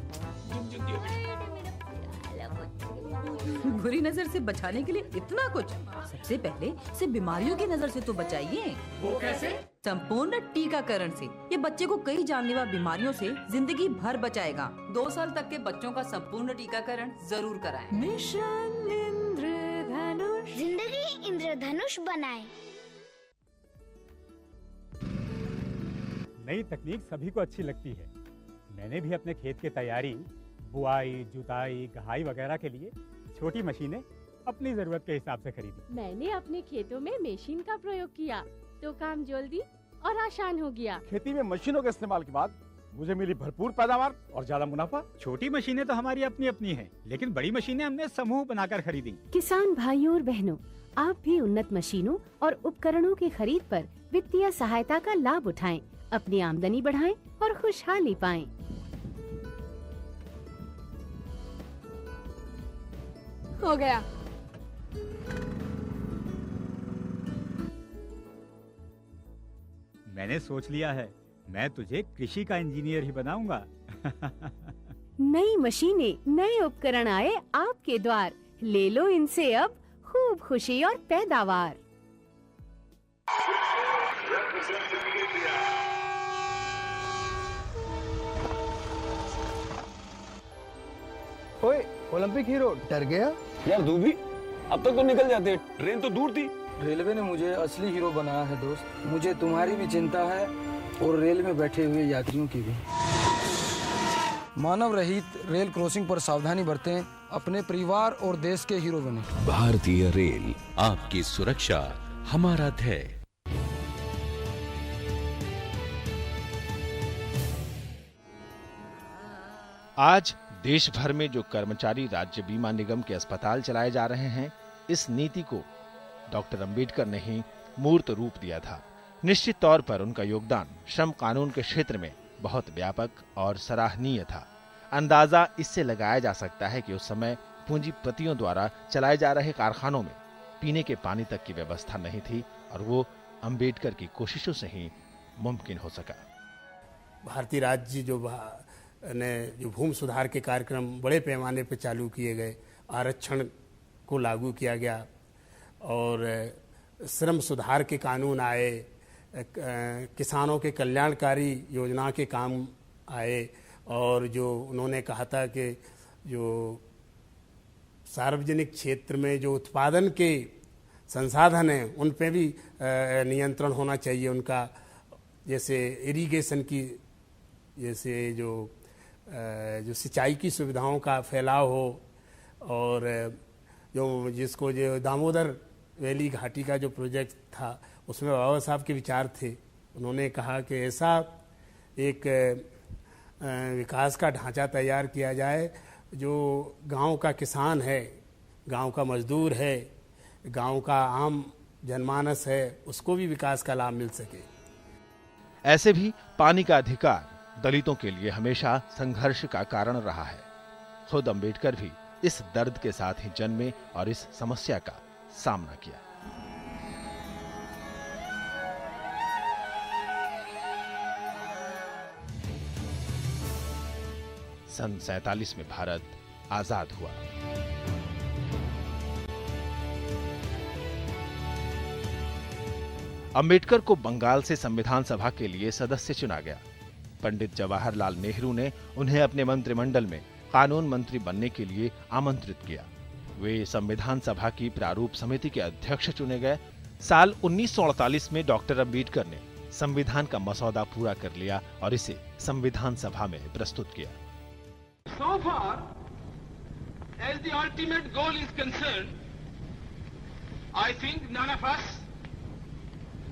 [SPEAKER 18] बुरी नजर से बचाने के लिए इतना कुछ। सबसे पहले से बीमारियों की नजर से तो बचाइए।
[SPEAKER 17] वो कैसे?
[SPEAKER 18] संपूर्ण टीकाकरण से ये बच्चे को कई जानलेवा बीमारियों से जिंदगी भर बचाएगा। 2 साल तक के बच्चों का संपूर्ण टीकाकरण जरूर कराएं।
[SPEAKER 7] मिशन इंद्रधनुष, जिंदगी इंद्रधनुष बनाए।
[SPEAKER 19] नई तकनीक सभी को अच्छी लगती है। मैंने भी अपने खेत की तैयारी, बुआई, जुताई, गहाई वगैरह के लिए छोटी मशीनें अपनी जरूरत के हिसाब से खरीदी।
[SPEAKER 20] मैंने अपने खेतों में मशीन का प्रयोग किया तो काम जल्दी और आसान हो गया।
[SPEAKER 24] खेती में मशीनों के इस्तेमाल के बाद मुझे मिली भरपूर पैदावार और ज्यादा मुनाफा।
[SPEAKER 19] छोटी मशीनें तो हमारी अपनी अपनी हैं, लेकिन बड़ी मशीनें हमने समूह बनाकर खरीदी।
[SPEAKER 20] किसान भाइयों और बहनों, आप भी उन्नत मशीनों और उपकरणों की खरीद पर वित्तीय सहायता का लाभ उठाएं, अपनी आमदनी बढ़ाएं और खुशहाली पाएं।
[SPEAKER 15] हो गया।
[SPEAKER 19] मैंने सोच लिया है, मैं तुझे कृषि का इंजीनियर ही बनाऊंगा।
[SPEAKER 20] नई मशीनें, नए उपकरण आए आपके द्वार। ले लो इनसे अब खूब खुशी और पैदावार।
[SPEAKER 25] ओए, ओलंपिक हीरो डर गया?
[SPEAKER 26] यार तू भी, अब तक तो निकल जाते, ट्रेन तो दूर थी।
[SPEAKER 25] रेलवे ने मुझे असली हीरो बनाया है दोस्त। मुझे तुम्हारी भी चिंता है और रेल में बैठे हुए यात्रियों की भी। मानव रहित रेल क्रॉसिंग पर सावधानी बरतें, अपने परिवार और देश के हीरो बने।
[SPEAKER 23] भारतीय रेल, आपकी सुरक्षा हमारा ध्येय।
[SPEAKER 1] आज देश भर में जो कर्मचारी राज्य बीमा निगम के अस्पताल चलाए जा रहे हैं, इस नीति को डॉक्टर अंबेडकर ने ही मूर्त रूप दिया था। निश्चित तौर पर उनका योगदान श्रम कानून के क्षेत्र में बहुत व्यापक और सराहनीय था। अंदाजा इससे लगाया जा सकता है कि उस समय पूंजीपतियों द्वारा चलाए जा रहे कारखानों में पीने के पानी तक की व्यवस्था नहीं थी और वो अंबेडकर की कोशिशों से ही मुमकिन हो सका।
[SPEAKER 3] भारतीय राज्य जो भूमि सुधार के कार्यक्रम बड़े पैमाने पर चालू किए गए, आरक्षण को लागू किया गया और श्रम सुधार के कानून आए, किसानों के कल्याणकारी योजना के काम आए और जो उन्होंने कहा था कि जो सार्वजनिक क्षेत्र में जो उत्पादन के संसाधन हैं उन पे भी नियंत्रण होना चाहिए उनका, जैसे इरिगेशन की, जैसे जो सिंचाई की सुविधाओं का फैलाव हो और जो दामोदर वैली घाटी का जो प्रोजेक्ट था उसमें बाबा साहब के विचार थे। उन्होंने कहा कि ऐसा एक विकास का ढांचा तैयार किया जाए जो गांव का किसान है, गांव का मजदूर है, गांव का आम जनमानस है, उसको भी विकास का लाभ मिल सके।
[SPEAKER 1] ऐसे भी पानी का अधिकार दलितों के लिए हमेशा संघर्ष का कारण रहा है। खुद अंबेडकर भी इस दर्द के साथ ही जन्मे और इस समस्या का सामना किया। सन 47 में भारत आजाद हुआ। अंबेडकर को बंगाल से संविधान सभा के लिए सदस्य चुना गया। पंडित जवाहरलाल नेहरू ने उन्हें अपने मंत्रिमंडल में कानून मंत्री बनने के लिए आमंत्रित किया। वे संविधान सभा की प्रारूप समिति के अध्यक्ष चुने गए। साल 1948 में डॉक्टर अंबेडकर ने संविधान का मसौदा पूरा कर लिया और इसे संविधान सभा में प्रस्तुत किया।
[SPEAKER 2] So far as the ultimate goal is concerned, I think none of us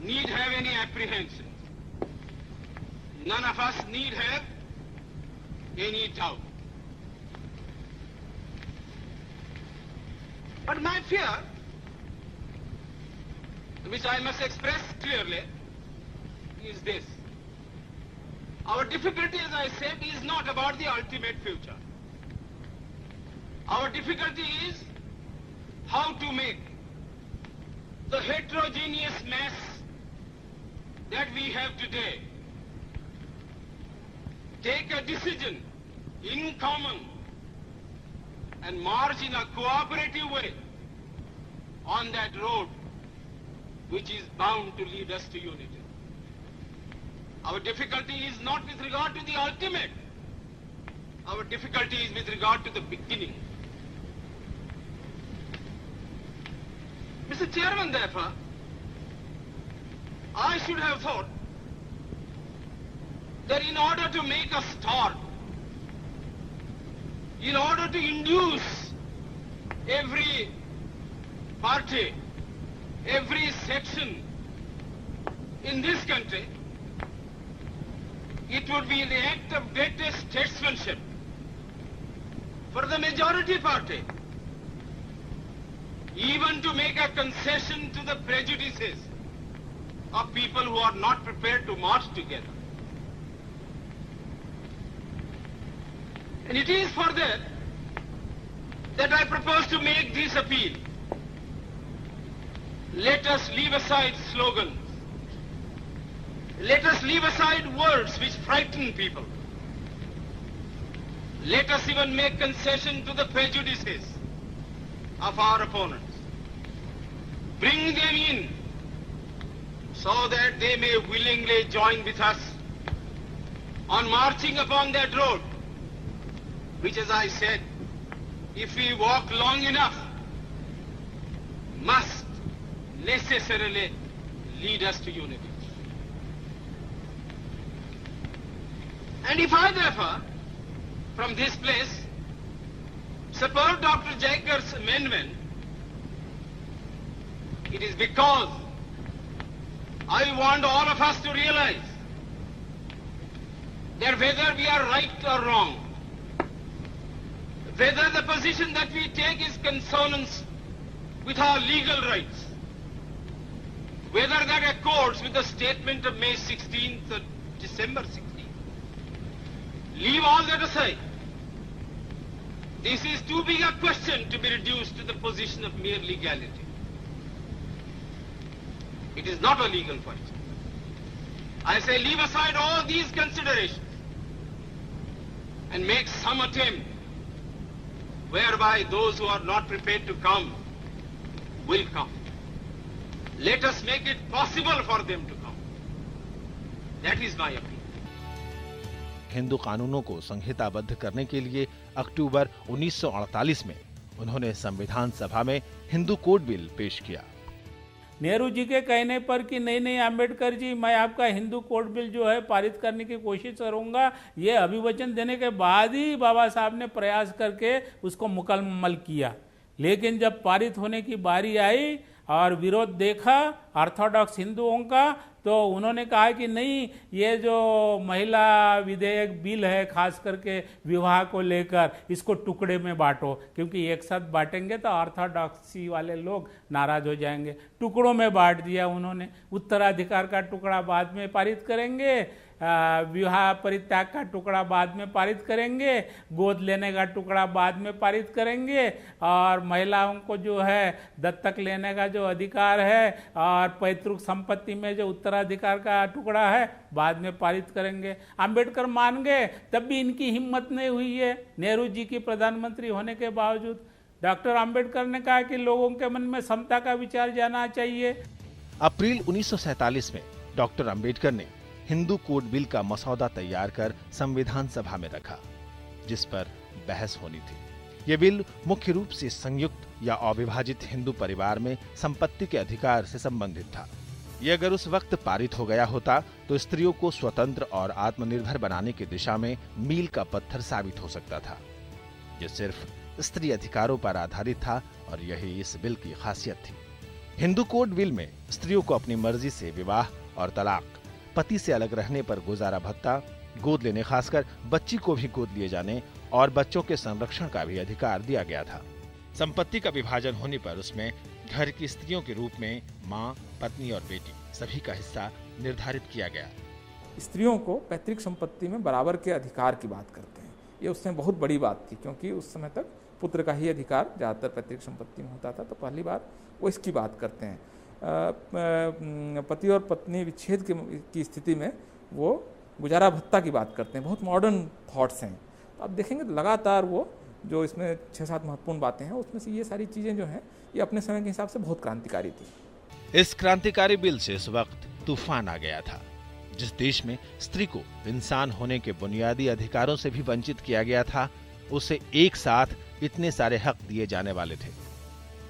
[SPEAKER 2] need have any apprehension. None of us need have any doubt. But my fear, which I must express clearly, is this. Our difficulty, as I said, is not about the ultimate future. Our difficulty is how to make the heterogeneous mass that we have today take a decision in common and march in a cooperative way on that road which is bound to lead us to unity. Our difficulty is not with regard to the ultimate. Our difficulty is with regard to the beginning. Mr. Chairman, therefore, I should have thought that in order to make a start, in order to induce every party, every section in this country, it would be the act of greatest statesmanship for the majority party even to make a concession to the prejudices of people who are not prepared to march together. And it is for that I propose to make this appeal. Let us leave aside slogans. Let us leave aside words which frighten people. Let us even make concession to the prejudices of our opponents. Bring them in so that they may willingly join with us on marching upon that road, which, as I said, if we walk long enough, must necessarily lead us to unity. And if I, therefore, from this place, support Dr. Jaggar's amendment, it is because I want all of us to realize that whether we are right or wrong, whether the position that we take is consonance with our legal rights, whether that accords with the statement of May 16th or December 16th, leave all that aside. This is too big a question to be reduced to the position of mere legality. It is not a legal question. I say leave aside all these considerations and make some attempt whereby those who are not prepared to come will come. Let us make it possible for them to come. That is my appeal.
[SPEAKER 1] Hindu कानूनों को संहिताबद्ध करने के लिए अक्टूबर 1948 में उन्होंने संविधान सभा में हिंदू कोड बिल पेश किया।
[SPEAKER 6] नेहरू जी के कहने पर कि नहीं अंबेडकर जी, मैं आपका हिंदू कोड बिल जो है पारित करने की कोशिश करूंगा, ये अभिवचन देने के बाद ही बाबा साहब ने प्रयास करके उसको मुकम्मल किया। लेकिन जब पारित होने की बारी आई और विरोध देखा ऑर्थोडॉक्स हिंदुओं का, तो उन्होंने कहा कि नहीं, ये जो महिला विधेयक बिल है खास करके विवाह को लेकर, इसको टुकड़े में बांटो, क्योंकि एक साथ बांटेंगे तो ऑर्थोडॉक्सी वाले लोग नाराज हो जाएंगे। टुकड़ों में बांट दिया उन्होंने। उत्तराधिकार का टुकड़ा बाद में पारित करेंगे, विवाह परित्याग का टुकड़ा बाद में पारित करेंगे, गोद लेने का टुकड़ा बाद में पारित करेंगे, और महिलाओं को जो है दत्तक लेने का जो अधिकार है और पैतृक संपत्ति में जो उत्तराधिकार का टुकड़ा है बाद में पारित करेंगे। अंबेडकर मान गए, तब भी इनकी हिम्मत नहीं हुई है। नेहरू जी की प्रधानमंत्री होने के बावजूद डॉक्टर अंबेडकर ने कहा कि लोगों के मन में समता का विचार जाना चाहिए।
[SPEAKER 1] अप्रैल 1947 में डॉक्टर अंबेडकर ने हिंदू कोड बिल का मसौदा तैयार कर संविधान सभा में रखा, जिस पर बहस होनी थी। ये बिल मुख्य रूप से संयुक्त या अविभाजित हिंदू परिवार में संपत्ति के अधिकार से संबंधित था। ये अगर उस वक्त पारित हो गया होता तो स्त्रियों को स्वतंत्र और आत्मनिर्भर बनाने की दिशा में मील का पत्थर साबित हो सकता था। ये सिर्फ स्त्री अधिकारों पर आधारित था और यही इस बिल की खासियत थी। हिंदू कोड बिल में स्त्रियों को अपनी मर्जी से विवाह और तलाक, पति से अलग रहने पर गुजारा भत्ता, गोद लेने, खासकर बच्ची को भी गोद लिए जाने और बच्चों के संरक्षण का भी अधिकार दिया गया था। संपत्ति का विभाजन होने पर उसमें घर की स्त्रियों के रूप में माँ, पत्नी और बेटी सभी का हिस्सा निर्धारित किया गया।
[SPEAKER 4] स्त्रियों को पैतृक संपत्ति में बराबर के अधिकार की बात करते हैं। ये उसमें बहुत बड़ी बात थी, क्योंकि उस समय तक पुत्र का ही अधिकार ज़्यादातर पैतृक संपत्ति में होता था। तो पहली बार वो इसकी बात करते हैं। पति और पत्नी विच्छेद की स्थिति में वो गुजारा भत्ता की बात करते हैं। बहुत मॉडर्न थॉट्स हैं। तो आप देखेंगे तो लगातार वो जो इसमें 6-7 महत्वपूर्ण बातें हैं, उसमें से ये सारी चीज़ें जो हैं ये अपने समय के हिसाब से बहुत क्रांतिकारी थी।
[SPEAKER 1] इस क्रांतिकारी बिल से इस वक्त तूफान आ गया था। जिस देश में स्त्री को इंसान होने के बुनियादी अधिकारों से भी वंचित किया गया था, उसे एक साथ इतने सारे हक दिए जाने वाले थे।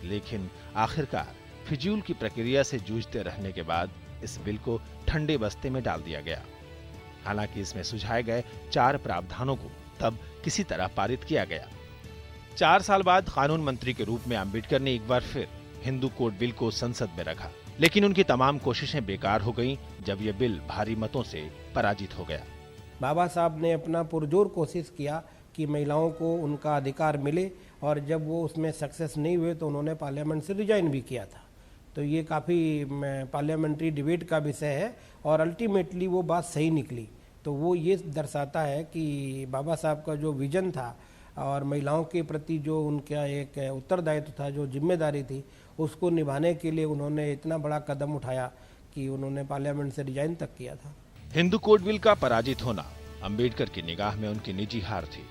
[SPEAKER 1] लेकिन आखिरकार फिजूल की प्रक्रिया से जूझते रहने के बाद इस बिल को ठंडे बस्ते में डाल दिया गया। हालांकि इसमें सुझाए गए 4 प्रावधानों को तब किसी तरह पारित किया गया। 4 साल बाद कानून मंत्री के रूप में अंबेडकर ने एक बार फिर हिंदू कोड बिल को संसद में रखा, लेकिन उनकी तमाम कोशिशें बेकार हो गईं जब यह बिल भारी मतों से पराजित हो गया।
[SPEAKER 5] बाबा साहब ने अपना पुरजोर कोशिश किया कि महिलाओं को उनका अधिकार मिले, और जब वो उसमें सक्सेस नहीं हुए तो उन्होंने पार्लियामेंट से रिजाइन भी किया था। तो ये काफ़ी पार्लियामेंट्री डिबेट का विषय है और अल्टीमेटली वो बात सही निकली। तो वो ये दर्शाता है कि बाबा साहब का जो विजन था और महिलाओं के प्रति जो उनका एक उत्तरदायित्व था, जो जिम्मेदारी थी, उसको निभाने के लिए उन्होंने इतना बड़ा कदम उठाया कि उन्होंने पार्लियामेंट से रिजाइन तक किया था।
[SPEAKER 1] हिंदू कोड बिल का पराजित होना अंबेडकर की निगाह में उनकी निजी हार थी।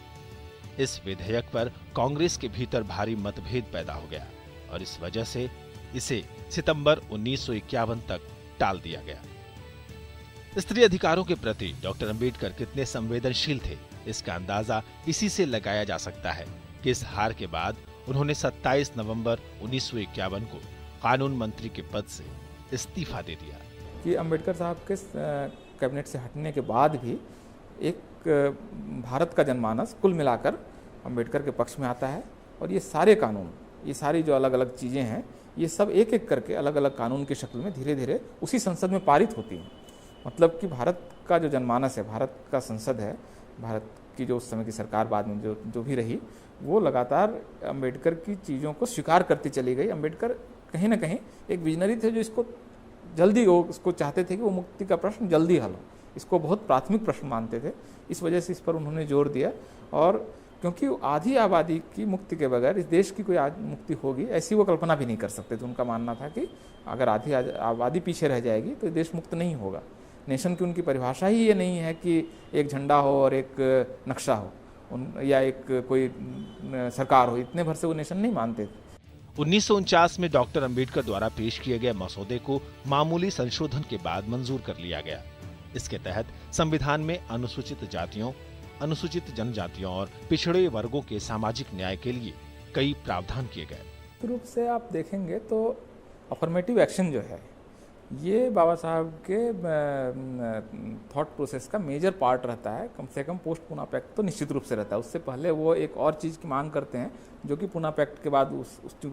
[SPEAKER 1] इस विधेयक पर कांग्रेस के भीतर भारी मतभेद पैदा हो गया और इस वजह से इसे सितंबर 1951 तक टाल दिया गया। स्त्री अधिकारों के प्रति डॉक्टर अंबेडकर कितने संवेदनशील थे, इसका अंदाजा इसी से लगाया जा सकता है कि इस हार के बाद उन्होंने 27 नवंबर 1951 को कानून मंत्री के पद से इस्तीफा दे दिया।
[SPEAKER 4] कि अंबेडकर साहब के कैबिनेट से हटने के बाद भी एक भारत का जनमानस कुल मिलाकर अंबेडकर के पक्ष में आता है, और ये सारे कानून, ये सारी जो अलग अलग चीज़ें हैं, ये सब एक एक करके अलग अलग कानून की शक्ल में धीरे धीरे उसी संसद में पारित होती हैं। मतलब कि भारत का जो जनमानस है, भारत का संसद है, भारत की जो उस समय की सरकार बाद में जो भी रही, वो लगातार अंबेडकर की चीज़ों को स्वीकार करती चली गई। अंबेडकर कहीं ना कहीं एक विजनरी थे जो इसको जल्दी वो इसको चाहते थे कि वो मुक्ति का प्रश्न जल्दी हल हो, इसको बहुत प्राथमिक प्रश्न मानते थे। इस वजह से इस पर उन्होंने जोर दिया, और क्योंकि आधी आबादी की मुक्ति के बगैर इस देश की कोई मुक्ति होगी ऐसी वो कल्पना भी नहीं कर सकते थे। उनका मानना था कि अगर आधी आबादी पीछे रह जाएगी तो देश मुक्त नहीं होगा। नेशन की उनकी परिभाषा ही ये नहीं है कि एक झंडा हो और एक नक्शा हो या एक कोई सरकार हो, इतने भर से वो नेशन नहीं मानते थे।
[SPEAKER 1] 1949 में डॉक्टर अंबेडकर द्वारा पेश किए गए मसौदे को मामूली संशोधन के बाद मंजूर कर लिया गया। इसके तहत संविधान में अनुसूचित जातियों, अनुसूचित जनजातियों और पिछड़े वर्गों के सामाजिक न्याय के लिए कई प्रावधान किए गए।
[SPEAKER 4] रूप से आप देखेंगे तो अफर्मेटिव एक्शन जो है ये बाबा साहब के थॉट प्रोसेस का मेजर पार्ट रहता है। कम से कम पोस्ट पूना पैक्ट तो निश्चित रूप से रहता है। उससे पहले वो एक और चीज़ की मांग करते हैं जो कि पूना पैक्ट के बाद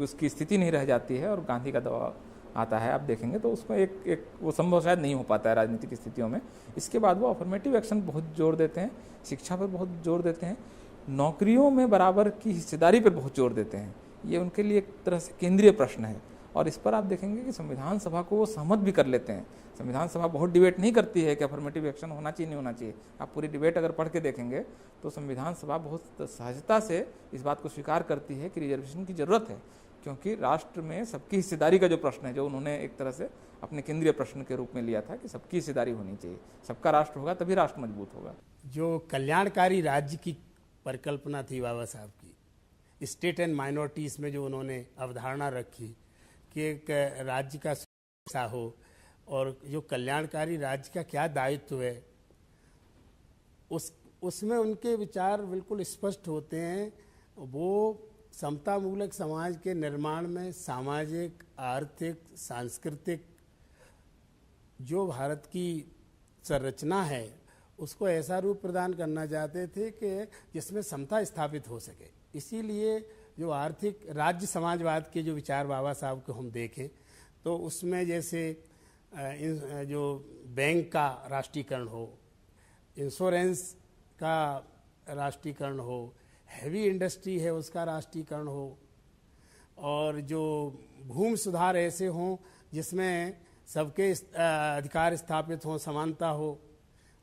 [SPEAKER 4] उसकी स्थिति नहीं रह जाती है और गांधी का दबाव आता है। आप देखेंगे तो उसमें एक वो संभव शायद नहीं हो पाता है राजनीतिक स्थितियों में। इसके बाद वो अफर्मेटिव एक्शन बहुत जोर देते हैं, शिक्षा पर बहुत जोर देते हैं, नौकरियों में बराबर की हिस्सेदारी पर बहुत जोर देते हैं। ये उनके लिए एक तरह से केंद्रीय प्रश्न है, और इस पर आप देखेंगे कि संविधान सभा को वो सहमत भी कर लेते हैं। संविधान सभा बहुत डिबेट नहीं करती है कि अफर्मेटिव एक्शन होना चाहिए नहीं होना चाहिए। आप पूरी डिबेट अगर पढ़ के देखेंगे तो संविधान सभा बहुत सहजता से इस बात को स्वीकार करती है कि रिजर्वेशन की जरूरत है, क्योंकि राष्ट्र में सबकी हिस्सेदारी का जो प्रश्न है, जो उन्होंने एक तरह से अपने केंद्रीय प्रश्न के रूप में लिया था कि सबकी हिस्सेदारी होनी चाहिए, सबका राष्ट्र होगा तभी राष्ट्र मजबूत होगा।
[SPEAKER 3] जो कल्याणकारी राज्य की परिकल्पना थी बाबा साहब की, स्टेट एंड माइनॉरिटीज में जो उन्होंने अवधारणा रखी कि एक राज्य का हिस्सा हो और जो कल्याणकारी राज्य का क्या दायित्व है, उसमें उनके विचार बिल्कुल स्पष्ट होते हैं। वो समतामूलक समाज के निर्माण में सामाजिक, आर्थिक, सांस्कृतिक जो भारत की संरचना है उसको ऐसा रूप प्रदान करना चाहते थे कि जिसमें समता स्थापित हो सके। इसीलिए जो आर्थिक राज्य समाजवाद के जो विचार बाबा साहब को हम देखें तो उसमें जैसे जो बैंक का राष्ट्रीयकरण हो, इंश्योरेंस का राष्ट्रीयकरण हो, हैवी इंडस्ट्री है उसका राष्ट्रीयकरण हो, और जो भूमि सुधार ऐसे हों जिसमें सबके अधिकार स्थापित हों, समानता हो,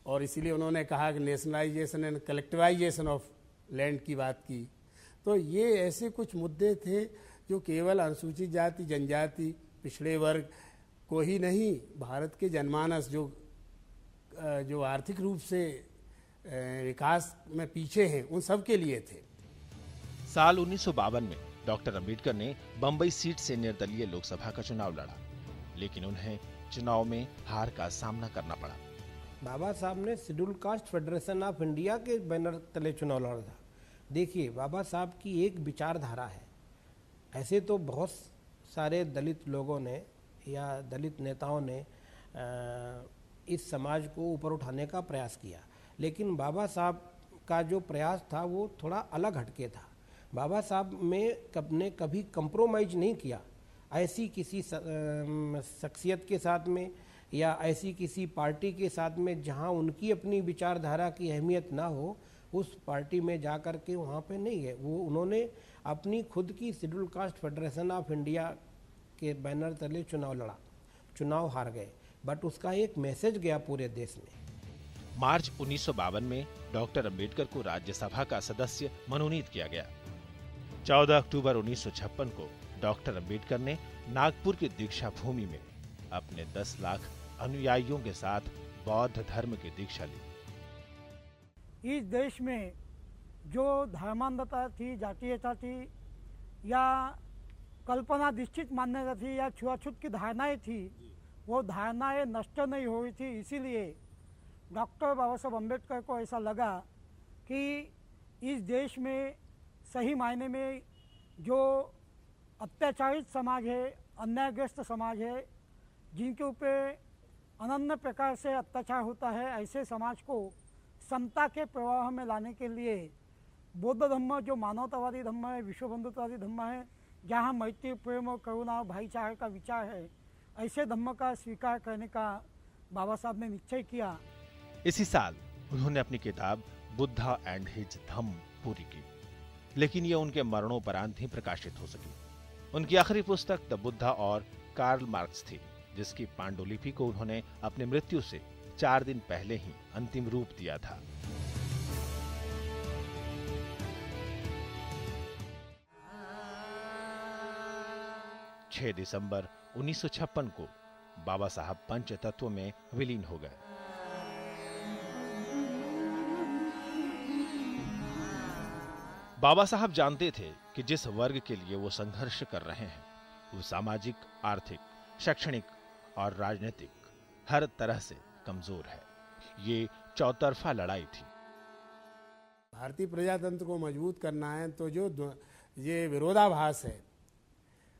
[SPEAKER 3] और इसीलिए उन्होंने कहा कि nationalisation and collectivisation of land की बात की। तो ये ऐसे कुछ मुद्दे थे जो केवल अनुसूचित जाति, जनजाति, पिछड़े वर्ग को ही नहीं, भारत के जनमानस जो आर्थिक रूप से विकास में पीछे हैं उन सब के लिए थे।
[SPEAKER 1] साल 1952 में डॉक्टर अंबेडकर ने बंबई सीट से निर्दलीय लोकसभा का चुनाव लड़ा, लेकिन उन्हें चुनाव में हार का सामना करना पड़ा।
[SPEAKER 5] बाबा साहब ने schedule caste federation of India के बैनर तले चुनाव लड़ा था। देखिए, बाबा साहब की एक विचारधारा है। ऐसे तो बहुत सारे दलित लोगों ने या दलित नेताओं ने इस समाज को ऊपर उठाने का प्रयास किया, लेकिन बाबा साहब का जो प्रयास था वो थोड़ा अलग हटके था। बाबा साहब ने कभी कंप्रोमाइज नहीं किया ऐसी किसी शख्सियत के साथ में या ऐसी किसी पार्टी के साथ में जहां उनकी अपनी विचारधारा की अहमियत ना हो, उस पार्टी में जा कर के वहाँ पे नहीं है। वो उन्होंने अपनी खुद की schedule caste federation of India के बैनर तले चुनाव लड़ा, चुनाव हार गए, बट उसका एक मैसेज गया पूरे देश में।
[SPEAKER 1] मार्च 1952 में डॉक्टर अंबेडकर को राज्यसभा का सदस्य मनोनीत किया गया। 14 अक्टूबर 1956 को डॉक्टर अंबेडकर ने नागपुर की दीक्षा भूमि में अपने 10 लाख अनुयायियों के साथ बौद्ध धर्म की दीक्षा ली।
[SPEAKER 8] इस देश में जो धर्मांधता थी, जातीयता थी या कल्पना निश्चित मान्यता थी या छुआछूत की धारणाएं थी, वो धारणाएं नष्ट नहीं हुई थी। इसीलिए डॉक्टर बाबा साहब अम्बेडकर को ऐसा लगा कि इस देश में सही मायने में जो अत्याचारित समाज है, अन्यायग्रस्त समाज है, जिनके ऊपर अनन्य प्रकार से अत्याचार होता है, ऐसे समाज को समता के प्रवाह में लाने के लिए बौद्ध धर्म जो मानवतावादी धर्म है, विश्व बंधुत्ववादी धर्म है, जहाँ मैत्री, प्रेम और करुणा और भाईचारे का विचार है, ऐसे धर्म का स्वीकार करने का बाबा साहब ने निश्चय किया।
[SPEAKER 1] इसी साल उन्होंने अपनी किताब बुद्धा एंड हिज धम्म पूरी की, लेकिन ये उनके मरणोपरांत ही प्रकाशित हो सकी। उनकी आखिरी पुस्तक द बुद्धा और कार्ल मार्क्स थी, जिसकी पांडुलिपि को उन्होंने अपनी मृत्यु से 4 दिन पहले ही अंतिम रूप दिया था। छह दिसंबर 1956 को बाबा साहब पंच तत्व में विलीन हो गए। बाबा साहब जानते थे कि जिस वर्ग के लिए वो संघर्ष कर रहे हैं वो सामाजिक, आर्थिक, शैक्षणिक और राजनीतिक हर तरह से कमजोर है। ये चौतरफा लड़ाई थी।
[SPEAKER 3] भारतीय प्रजातंत्र को मजबूत करना है तो जो ये विरोधाभास है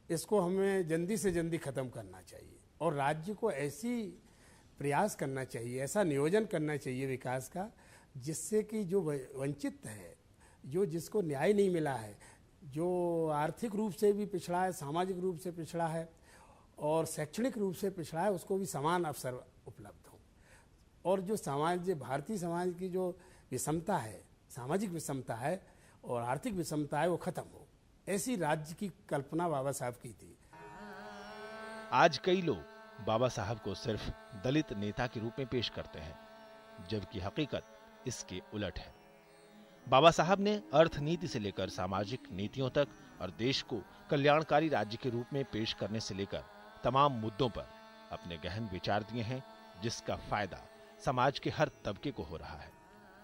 [SPEAKER 3] इसको हमें जल्दी से जल्दी खत्म करना चाहिए और राज्य को ऐसी प्रयास करना चाहिए, ऐसा नियोजन करना चाहिए विकास का, जिससे कि जो वंचित है, जो जिसको न्याय नहीं मिला है, जो आर्थिक रूप से भी पिछड़ा है, सामाजिक रूप से पिछड़ा है और शैक्षणिक रूप से पिछड़ा है, उसको भी समान अवसर उपलब्ध हो। और जो समाज, भारतीय समाज की जो विषमता है, सामाजिक विषमता है और आर्थिक विषमता है, वो खत्म हो। ऐसी राज्य की कल्पना बाबा साहब की थी।
[SPEAKER 1] आज कई लोग बाबा साहब को सिर्फ दलित नेता के रूप में पेश करते हैं, जबकि हकीकत इसके उलट है। बाबा साहब ने अर्थनीति से लेकर सामाजिक नीतियों तक और देश को कल्याणकारी राज्य के रूप में पेश करने से लेकर तमाम मुद्दों पर अपने गहन विचार दिए हैं, जिसका फायदा समाज के हर तबके को हो रहा है।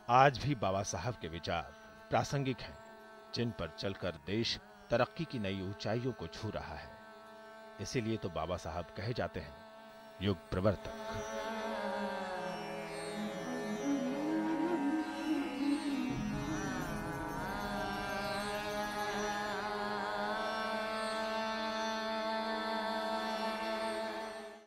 [SPEAKER 1] आज भी बाबा साहब के विचार प्रासंगिक हैं, जिन पर चलकर देश तरक्की की नई ऊंचाइयों को छू रहा है। इसीलिए तो बाबा साहब कहे जाते हैं युग प्रवर्तक।